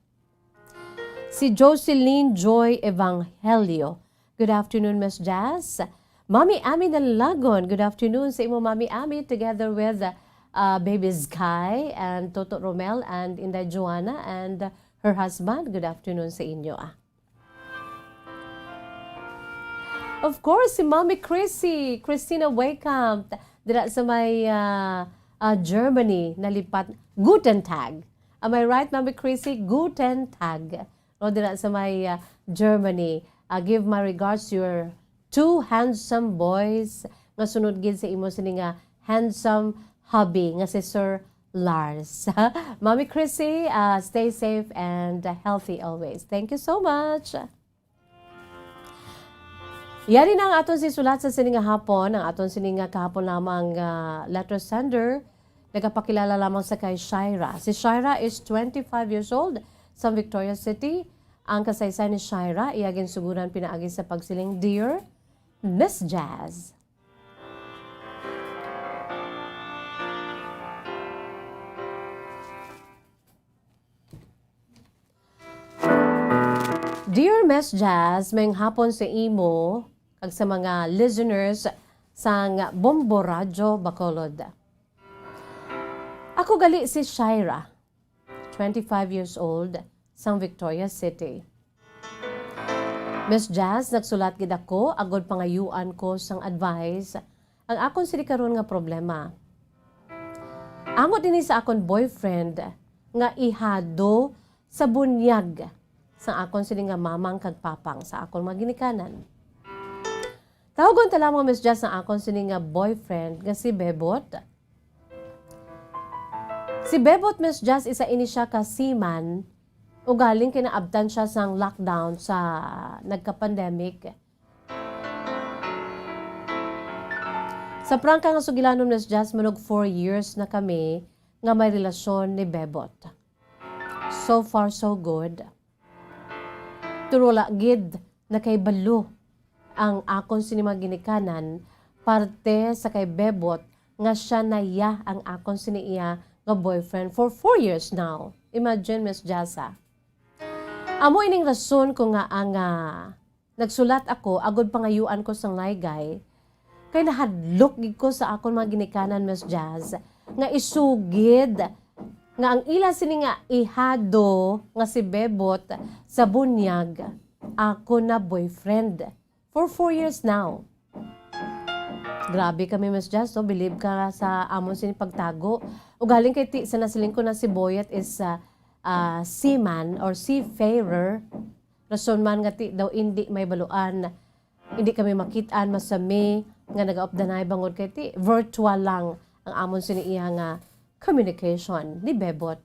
Si Jocelyn Joy Evangelio. Good afternoon, Miss Jazz. Mami Ami Nalagon. Good afternoon sa imo, Mami Ami, together with Baby Sky and Toto Romel and Inday Joanna and her husband. Good afternoon sa inyo. Of course, si Mami Chrissy, Christina Wakehamp, dira sa may Germany, nalipat. Guten Tag. Am I right, Mami Chrissy? Guten Tag. O dira sa may Germany. Give my regards to your two handsome boys nga sunod gid sa imo sini nga handsome hubby nga si Sir Lars. Mami Chrissy, stay safe and healthy always. Thank you so much. Yari na ang aton si sulat sa sininga hapon, ang aton sininga kahapon lamang letter sender. Nagapakilala lamang sa kay Shaira. Si Shaira is 25 years old sa Victoria City. Ang kasaysay ni Shaira, iyagin suguran pinaagi sa pagsiling, Dear Miss Jazz. Dear Miss Jazz, mayong hapon sa imo kag sa mga listeners sang Bombo Radyo Bacolod. Ako gali si Shaira, 25 years old, sang Victoria City. Miss Jazz, nagsulat gid ako, agod pangayuan ko sang advice ang akon sili karon nga problema. Amo dinhi sa akon boyfriend nga ihado sa bunyag sa akon sili nga mamang kag papang sa akon mga ginikanan. Tawagon tala mo Miss Jazz ang akon sini nga boyfriend nga si Bebot. Si Bebot Miss Jazz isa ini siya ka seaman o galing kinaabtan siya sang lockdown sa nagka-pandemic. Sa prangka nga sugilanon Miss Jazz manog 4 years na kami nga may relasyon ni Bebot. So far so good. Turula gid na kay balo ang akon sinima ginikanan parte sa kay Bebot nga siya na iya ang akon siniya nga boyfriend for 4 years now. Imagine Miss Jazza. Amo ining rason ko nga ang nagsulat ako agod pangayuan ko sang laygay kay nahadlok gid ko sa akon mga ginikanan Miss Jazz nga isugid nga ang ila sini nga ihado nga si Bebot sa bunyag ako na boyfriend for 4 years now. Grabe kami Miss Jazz, so believe ka sa amon sini pagtago. O galing kay ti sa nasiling ko na si Boyet is seaman or seafarer. Rason man nga ti daw hindi may baluan. Hindi kami makitaan masami nga nag-updanay bangod kay ti virtual lang ang amon sini iya nga communication ni Bebot.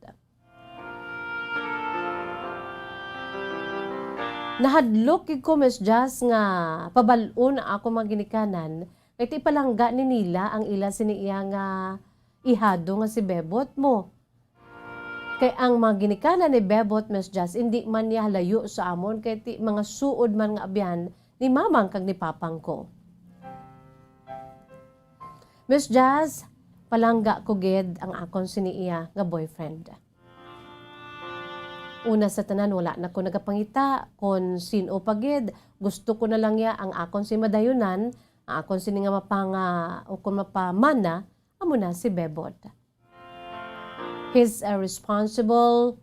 Nahadlok ko Miss Jazz nga pabalun ako maginikanan kay ti palangga ni nila ang ila siniya nga ihado nga si Bebot mo. Kay ang maginikanan ni Bebot Miss Jazz hindi man niya layo sa amon kay ti mga suod man nga abyan ni mamang kag ni papang ko. Miss Jazz, palangga ko gid ang akon siniya nga boyfriend. Una sa tanan, wala na ko nagapangita kung sino pagid. Gusto ko na lang ya ang akon si madayunan, ang akon sini nga mapanga o kung mapamana, amo na si Bebot. He's a responsible,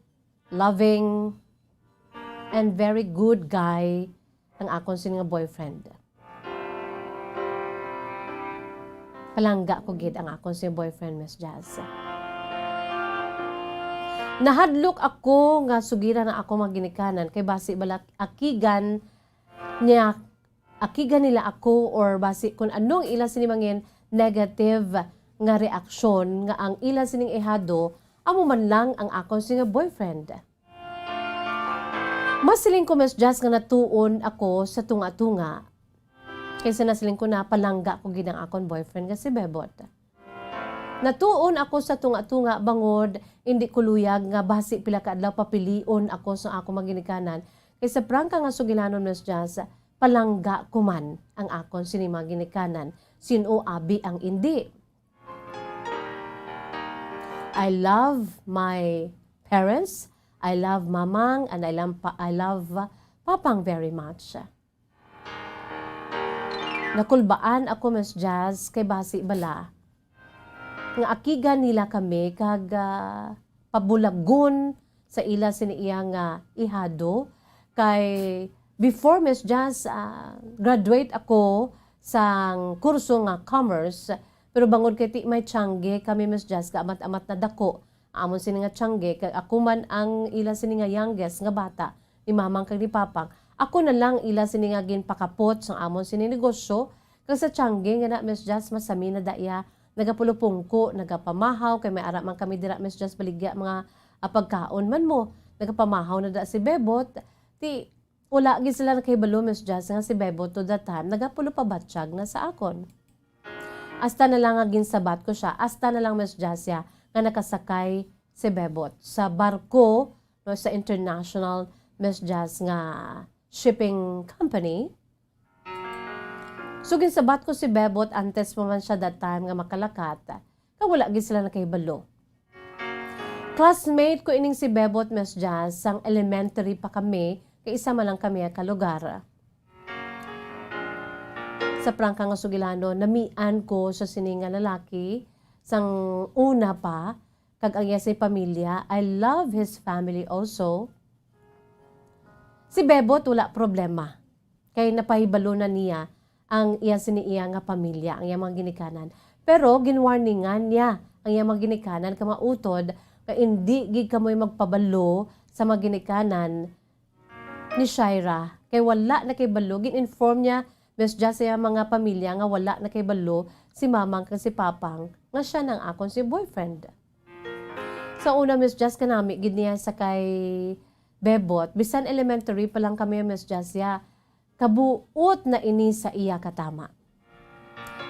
loving, and very good guy ang akon sini nga boyfriend. Palangga ko gid ang akon si boyfriend, Miss Jazz. Nahadlok ako nga sugira na ako maginikanan kay basi balak akigan nila ako or basi kung anong ila sinimangin negative nga reaksyon nga ang ila sining ihado amo man lang ang akon singa boyfriend. Masiling ko Miss Jazz nga natuon ako sa tunga-tunga kaysa nasiling ko na palangga ko gid ang akon boyfriend nga si Bebot. Natuon ako sa tunga-tunga bangod, hindi kuluyag nga basi pila ka adlaw papilion ako sa ako maginikanan. Kaysa prangka nga sugilanon Miss Jazz, palangga ko man ang akon sinima ginikanan, sino abi ang hindi. I love my parents, I love mamang, and I love papang very much. Nakulbaan ako Miss Jazz kay basi bala nga akigan nila kami kag pabulagon sa ila siniya nga ihado kay before Miss Jazz graduate ako sa kurso nga commerce pero bangod kay ti may tiyangge kami Miss Jazz ka amat-amat na dako amon sini nga tiyangge kag ako man ang ila sini nga youngest nga bata ni mamang kag ni papang ako na lang ila sini nga ginpakapot sa amon sini negosyo kag sa tiyangge nga na Miss Jazz masami na daya nagapulupungko, nagapamahaw, kay may ara man kami dira Miss Jazz baligya mga pagkaon man mo. Nagapamahaw na da si Bebot. Ti, wala gid sila nakahibalo Miss Jazz nga si Bebot to that time, nagapulopabatsyag na sa akon. Hasta na lang agin sabat ko siya, hasta na lang Miss Jazz ya, nga nakasakay si Bebot sa barko, no, sa international Miss Jazz nga shipping company. So ginsabat ko si Bebot antes mo man siya that time nga makalakat. Kaya wala gid sila nakahibalo. Classmate ko ining si Bebot Miss Jazz sang elementary pa kami kay isa man lang kami ka lugar. Sa prangka nga sugilano namian ko sa sininga lalaki sang una pa kag ang iya say pamilya. I love his family also. Si Bebot wala problema. Kay napahibalo na niya ang iya siniya nga pamilya, ang iya mga ginikanan. Pero ginwarningan niya ang iya mga ginikanan ka mautod ka hindi gid kamoy magpabalo sa mga ginikanan ni Shaira. Kay wala na kay balo, gin-inform niya Miss Just sa mga pamilya nga wala na kay balo si mamang kag si papang nga siya nang akon si boyfriend. Sa una, Miss Just kanami gid niya sa kay Bebot, bisan elementary pa lang kami, Miss Just ya, kabuot na ini sa iya katama.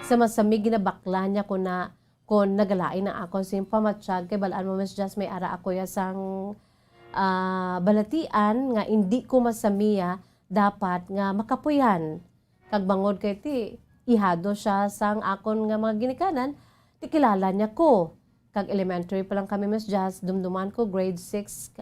Sa masamig ginabakla niya ko na kung nagalain na ako sa pamatsyag kay balaan mo, Miss Just, may ara ako ya sang balatian nga hindi ko masamiya dapat nga makapuyan. Kag bangod kay ti ihado siya sang akon nga mga ginikanan, ti kilala niya ko. Kag elementary pa lang kami, Miss Just, dumduman ko grade 6,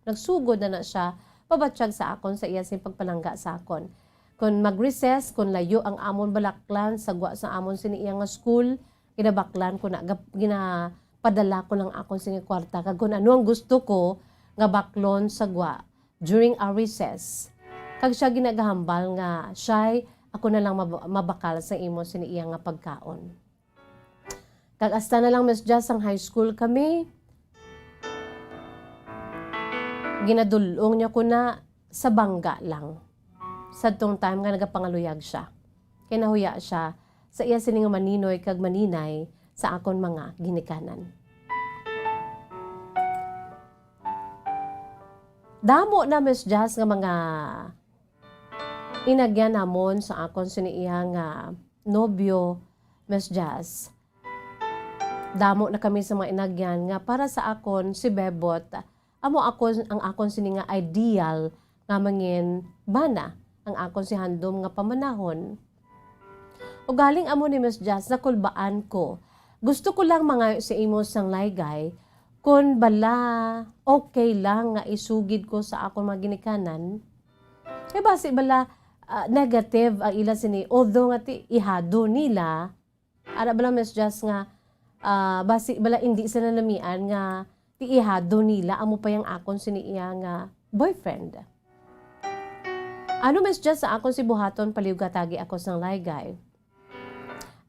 nagsugod na siya pabatsyag sa akon sa iya sing pagpalangga sa akon. Kung mag-recess, kung layo ang amon balaklan sagwa sa amon sini iya nga school, ginabaklan ko na ginapadala ko ng akon sing kwarta kag kung ano ang gusto ko nga baklon sagwa during our recess. Kag siya ginagahambal nga siya'y ako na lang mabakal sa imo sini iya nga pagkaon. Kag hasta na lang, Miss Just, ang high school kami, ginadulong niya ko na sa bangga lang. Sa tong time nga nagapangaluyag siya. Kinahuya siya sa iya sining maninoy kag maninay sa akon mga ginikanan. Damo na, Miss Just, nga mga inagyan namon sa akon siniiya nga nobyo, Miss Just. Damo na kami sa mga inagyan nga para sa akon si Bebot, amo akon ang akon sini nga ideal nga mangin bana ang akon si handom nga pamanahon. O galing amo ni Miss Just na kulbaan ko. Gusto ko lang mga si imo sang laygay kung bala okay lang nga isugid ko sa akon mga ginikanan. Kaya basi bala negative ang ila sini. Although nga ti ihado nila, ara bala, Miss Just, nga basi bala hindi sila namian nga ti ihado nila amo pa yung akon sini iya nga boyfriend. Ano, Miss Just, sa akon si buhaton paliugatagi ako sang laygay.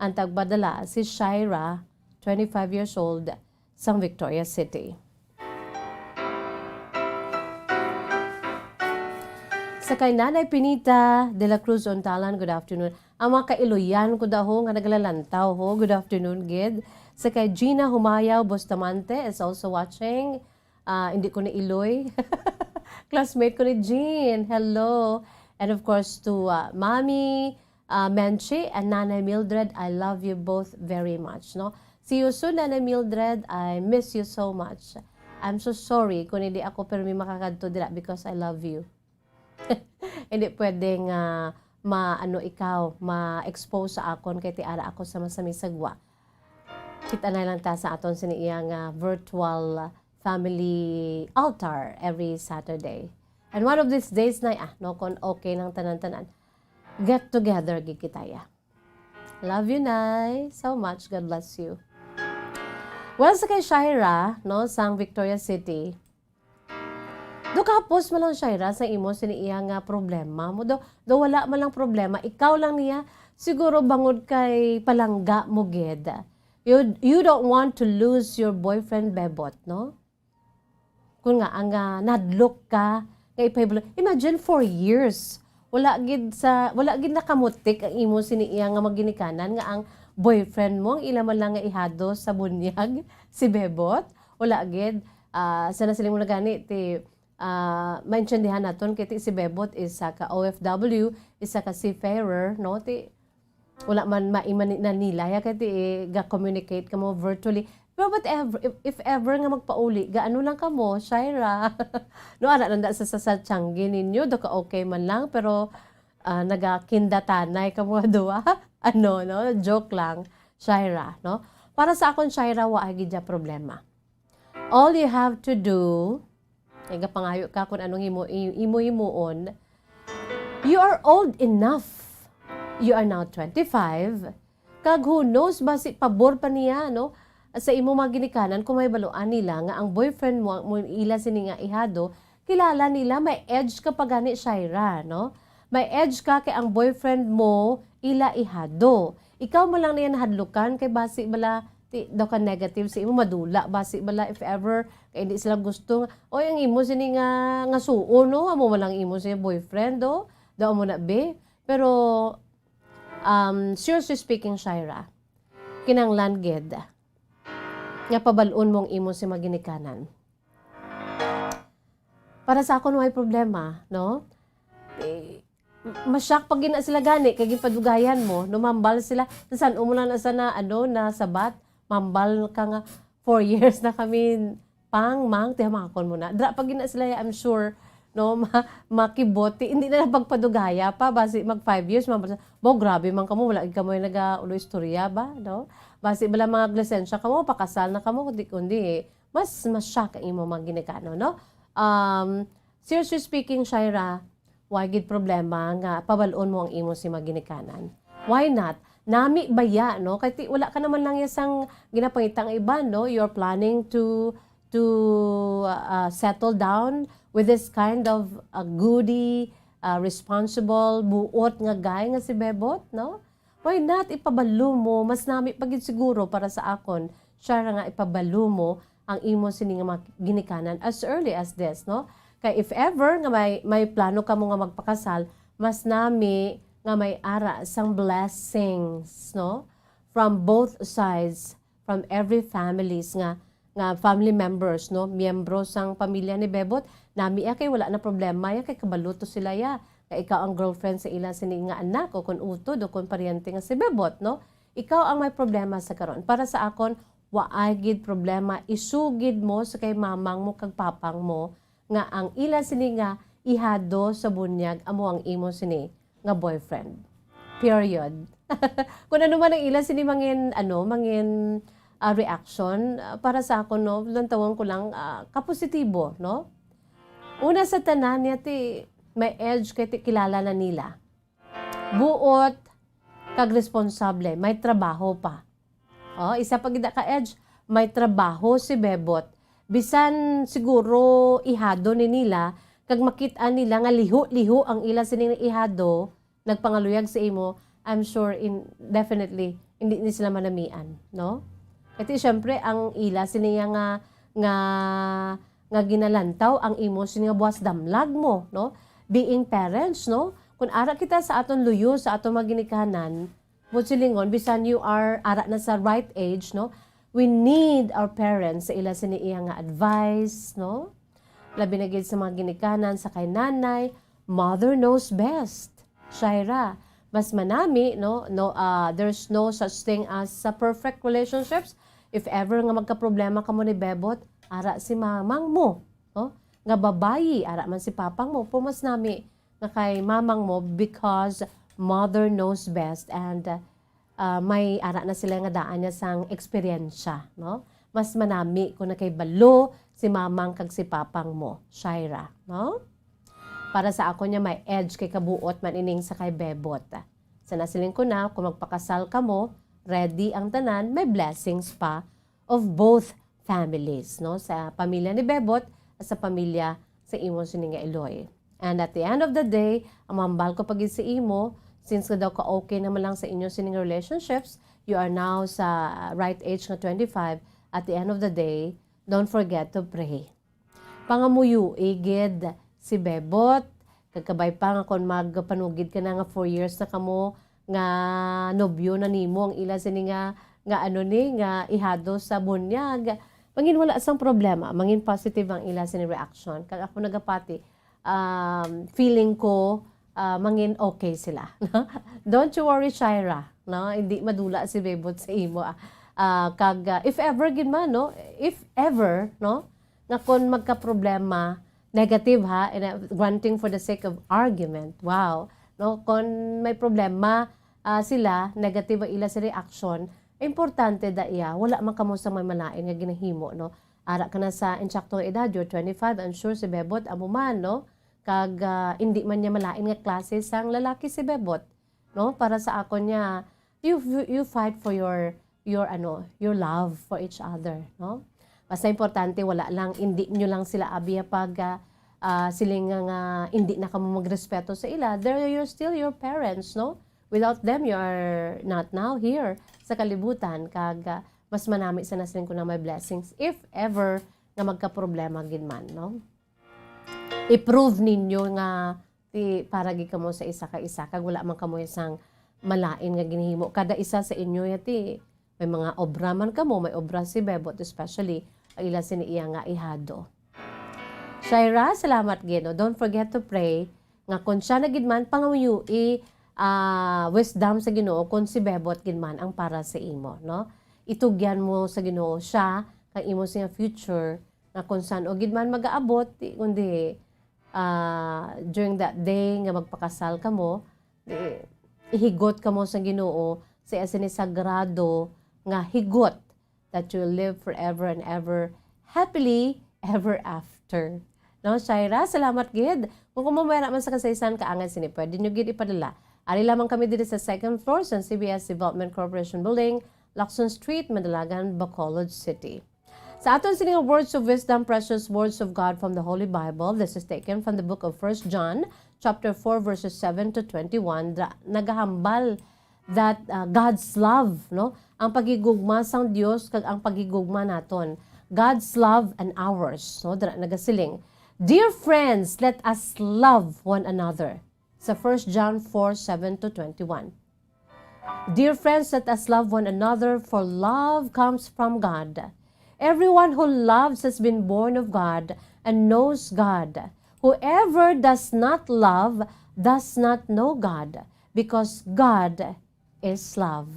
Ang tagbadala si Shaira, 25 years old, sang Victoria City. Sa kay Nanay Pinita de la Cruz Ontalan, good afternoon. Ang mga kailoyan ko daho nga naglalantaw ho, good afternoon, gid. Sa kay Gina Humayaw Bustamante is also watching. Hindi ko na iloy. Classmate ko ni Jean, hello. And of course to Mami Menchi and Nanay Mildred, I love you both very much. No? See you soon, Nanay Mildred. I miss you so much. I'm so sorry kung hindi ako pero may makakadto dira because I love you. Hindi pwedeng ma-expose sa akon kay tiara ako sa masami sagwa. Kita na lang ta sa aton siniyang virtual family altar every Saturday. And one of these days na, kon okay ng tanan-tanan, get together gikitaya. Love you, Nay, so much. God bless you. Well, sa kay Shaira, no, sang Victoria City, do kapos mo lang, Shaira, sa imo siniiya nga problema mo. Do wala man lang problema, ikaw lang niya, siguro bangod kay palangga mo, gid. You don't want to lose your boyfriend, Bebot, no? Kung nga, ang nadlook ka, imagine 4 years. Wala gid nakamutik ang imo siniiya nga maginikanan nga ang boyfriend mo, ang ila man lang nga ihado sa bunyag, si Bebot. Wala gid. Sana sila mo na gani, maintindihan naton kiti si Bebot isa ka OFW, isa ka seafarer, no? Wala man maiman na nila, kaya ga-communicate ka mo virtually. Pero if ever nga magpauli, gaano lang ka mo, Shaira? No, ara nanda sa Changi ninyo, do ka okay man lang, pero nagakindatanay ka mo duwa. No? Joke lang, Shaira, no? Para sa akon, Shaira, waagi dya problema. All you have to do, pangayo ka kung anong imo-imuon, you are old enough. You are now 25. Kag who knows, basi pabor pa niya, no? Sa imo mga ginikanan, kung may baluan nila nga ang boyfriend mo ila sini nga ihado, kilala nila may edge ka pa gani, Shaira, no? May edge ka kay ang boyfriend mo ila ihado. Ikaw mo lang niya nahadlukan kay basi bala daw ka negative sa imo madula basi bala if ever kay hindi sila gusto o ang imo sini nga suo, no? Amo man lang imo siya boyfriend, do? Daw mo na be. Pero Seriously speaking, Shaira, kinanglan gid nga pabalon mong imo si maginikanan. Para sa akon way problema, no? Masyak pag gina sila gani kay gipadugayan mo, no, mambal sila san umulan na sana na sabat, mambal ka nga 4 years na kami mang tihamakon mo na. Dra pag gina sila, I'm sure, no, makiboti, hindi na pagpadugaya pa, basi mag 5 years, grabe man kamo, wala ka mo yung nag-ulo istorya ba, no? Basi bala mga lisensya kamo, pakasal na kamo, kundi mas shock ang imo mga ginagano, no? Seriously speaking, Shaira, why gid problema nga pabalon mo ang imo si maginikanan? Why not? Nami baya, no? Kaya wala ka naman lang yasang ginapangitang iba, no? You're planning to settle down with this kind of goody, responsible, buot nga guy nga si Bebot, no? Why not ipabalo mo? Mas nami pagid siguro para sa akon, siya nga ipabalo mo ang imo sini nga ginikanan as early as this, no? Kaya if ever nga may plano ka mo nga magpakasal, mas nami nga may ara sang blessings, no? From both sides, from every families nga family members, no? Miyembro sang pamilya ni Bebot, nami kay wala na problema ya kay kabaluto sila ya. Kay ikaw ang girlfriend sa ila sini nga anak o kun utod o kun paryente nga si Bebot, no? Ikaw ang may problema sa karon. Para sa akon, waay gid problema, isugid mo sa kay mamang mo kag papang mo nga ang ila sini nga ihado sa bunyag amo ang imo sini nga boyfriend. Period. Kung ano man ang ila sini mangin reaction, para sa ako, no, lantawang ko lang kapositibo, no? Una sa tanan niya may edge kay kilala na nila. Buot kag responsable, may trabaho pa. Isa pa gid ka edge, may trabaho si Bebot. Bisan siguro ihado ni nila kag makita nila nga liho-liho ang ila sining ihado nagpangaluyag sa imo, I'm sure definitely hindi ni sila manamian, no? Kasi syempre ang ila siniya nga ginalantaw ang imo siniya buwas damlag mo, no? Being parents, no? Kung ara kita sa aton luyo sa aton maginikanan, silingon, bisan you are ara na sa right age, no? We need our parents sa ila siniya nga advice, no? Labi na gid sa mga ginikanan sa kay nanay, mother knows best. Shaira, mas manami, no? There's no such thing as perfect relationships. If ever nga magka-problema ka mo ni Bebot, ara si mamang mo, no? Nga babayi, ara man si papang mo, pumas nami nga kay mamang mo because mother knows best and may ara na sila nga daan niya sang eksperyensya, no? Mas manami kung na kay balo si mamang kag si papang mo, Shaira, no? Para sa ako niya may edge kay kabuot man ining sa kay Bebot. Sa nasiling ko na, kung magpakasal ka mo, ready ang tanan, may blessings pa of both families, no? Sa pamilya ni Bebot at sa pamilya sa imo sininga Eloy. And at the end of the day, ang mambal ko pagid sa imo, since daw ka okay naman lang sa inyo sininga relationships, you are now sa right age nga 25, at the end of the day, don't forget to pray. Pangamuyo, igid si Bebot, kagkabay pa nga kung magpanugid ka na nga 4 years na kamo, nga nobyo na nimo ang ila sini nga ihado sa bunyag. Mangin wala sang problema, mangin positive ang ila sini reaction. Kag ako nagapati, feeling ko mangin okay sila. Don't you worry, Shaira, no? Hindi madula si Bebot sa imo. If ever gid man, no? If ever, no? Nga kung magka-problema, negative ha, granting for the sake of argument. Wow. No, kung may problema sila, negative ila sa reaction, importante da iya, wala man kamo sa may malain nga ginahimo, no? Ara ka na sa insaktong edad, you're 25, I'm sure si Bebot amo man, no? Kag hindi man niya malain nga klase sang lalaki si Bebot, no? Para sa ako niya, you fight for your love for each other, no? Basta importante wala lang, hindi nyo lang sila abiya pag siling nga hindi na kamo magrespeto sa ila, you're still your parents, no? Without them, you are not now here sa kalibutan. Kag mas manami sa nasiling ko na may blessings if ever nga magka-problema gid man, no? I-prove ninyo nga para gid kamo sa isa ka isa kag wala man kamo isang malain nga ginhimo. Kada isa sa inyo yati, may mga obra man kamo, may obra si Bebot, especially ang ila siniiya nga ihado. Shaira, salamat gino. Don't forget to pray nga kung siya na gidman pangamuyo wisdom sa Ginoo kung si Bebot gidman ang para sa imo, no? Itugyan mo sa Ginoo siya kang imo siya future nga kung saan o gidman mag-aabot kundi during that day nga magpakasal ka mo, ihigot ka mo sa Ginoo sa sagrado nga higot that you live forever and ever happily ever after. No, Shaira, salamat gid. Kung kumamera man sa kasaysayan kaangan sini, pwede nyo gid ipadala. Ari lamang kami dito sa second floor sa CBS Development Corporation Building, Lacson Street, Madalagan, Bacolod City. Sa aton sining words of wisdom, precious words of God from the Holy Bible, this is taken from the book of 1 John, chapter 4, verses 7 to 21. Nagahambal that God's love, no? Ang pagigugma sang Dios kag ang pagigugma naton. God's love and ours, no? Nagasiling. Dear friends, let us love one another. Sa 1 John 4, 7 to 21. Dear friends, let us love one another, for love comes from God. Everyone who loves has been born of God and knows God. Whoever does not love does not know God, because God is love.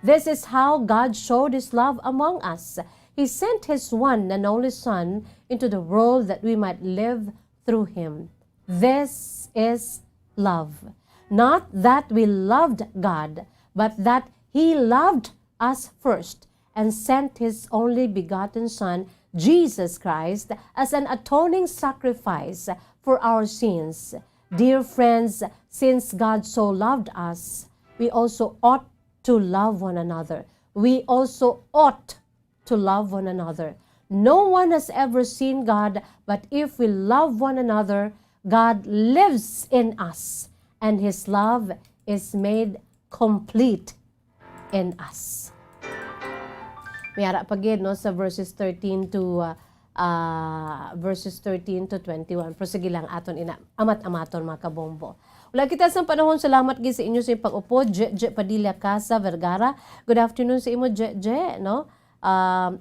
This is how God showed His love among us. He sent His one and only Son into the world that we might live through Him. This is love. Not that we loved God, but that He loved us first and sent His only begotten Son, Jesus Christ, as an atoning sacrifice for our sins. Dear friends, since God so loved us, we also ought to love one another. We also ought to love one another. No one has ever seen God, but if we love one another, God lives in us, and His love is made complete in us. Mayara pagid no sa verses 13 to 21. Prosige lang aton ina amat-amaton mga kabombo. Wala kita sa panahon, salamat gid sa inyo sa pag-upo. Je Padilla Casa Vergara. Good afternoon sa imo Je, no?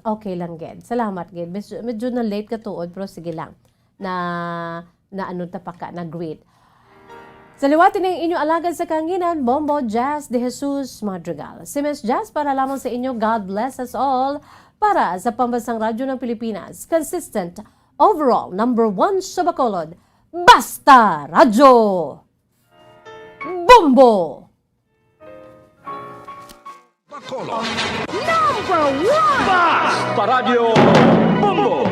Okay lang gid. Salamat gid. Medyo na late ka tuod pero sige lang. Na ano ta pa ka na great. Sa liwatin ng inyo alagad sa kanginan, Bombo Jazz de Jesus-Madrigal. Si Miss Jazz para lamang sa inyo, God bless us all. Para sa Pambansang Radyo ng Pilipinas, consistent, overall, #1 sa Bacolod, Basta Radyo! Bombo! Bacolod, #1! Basta Radio Bombo!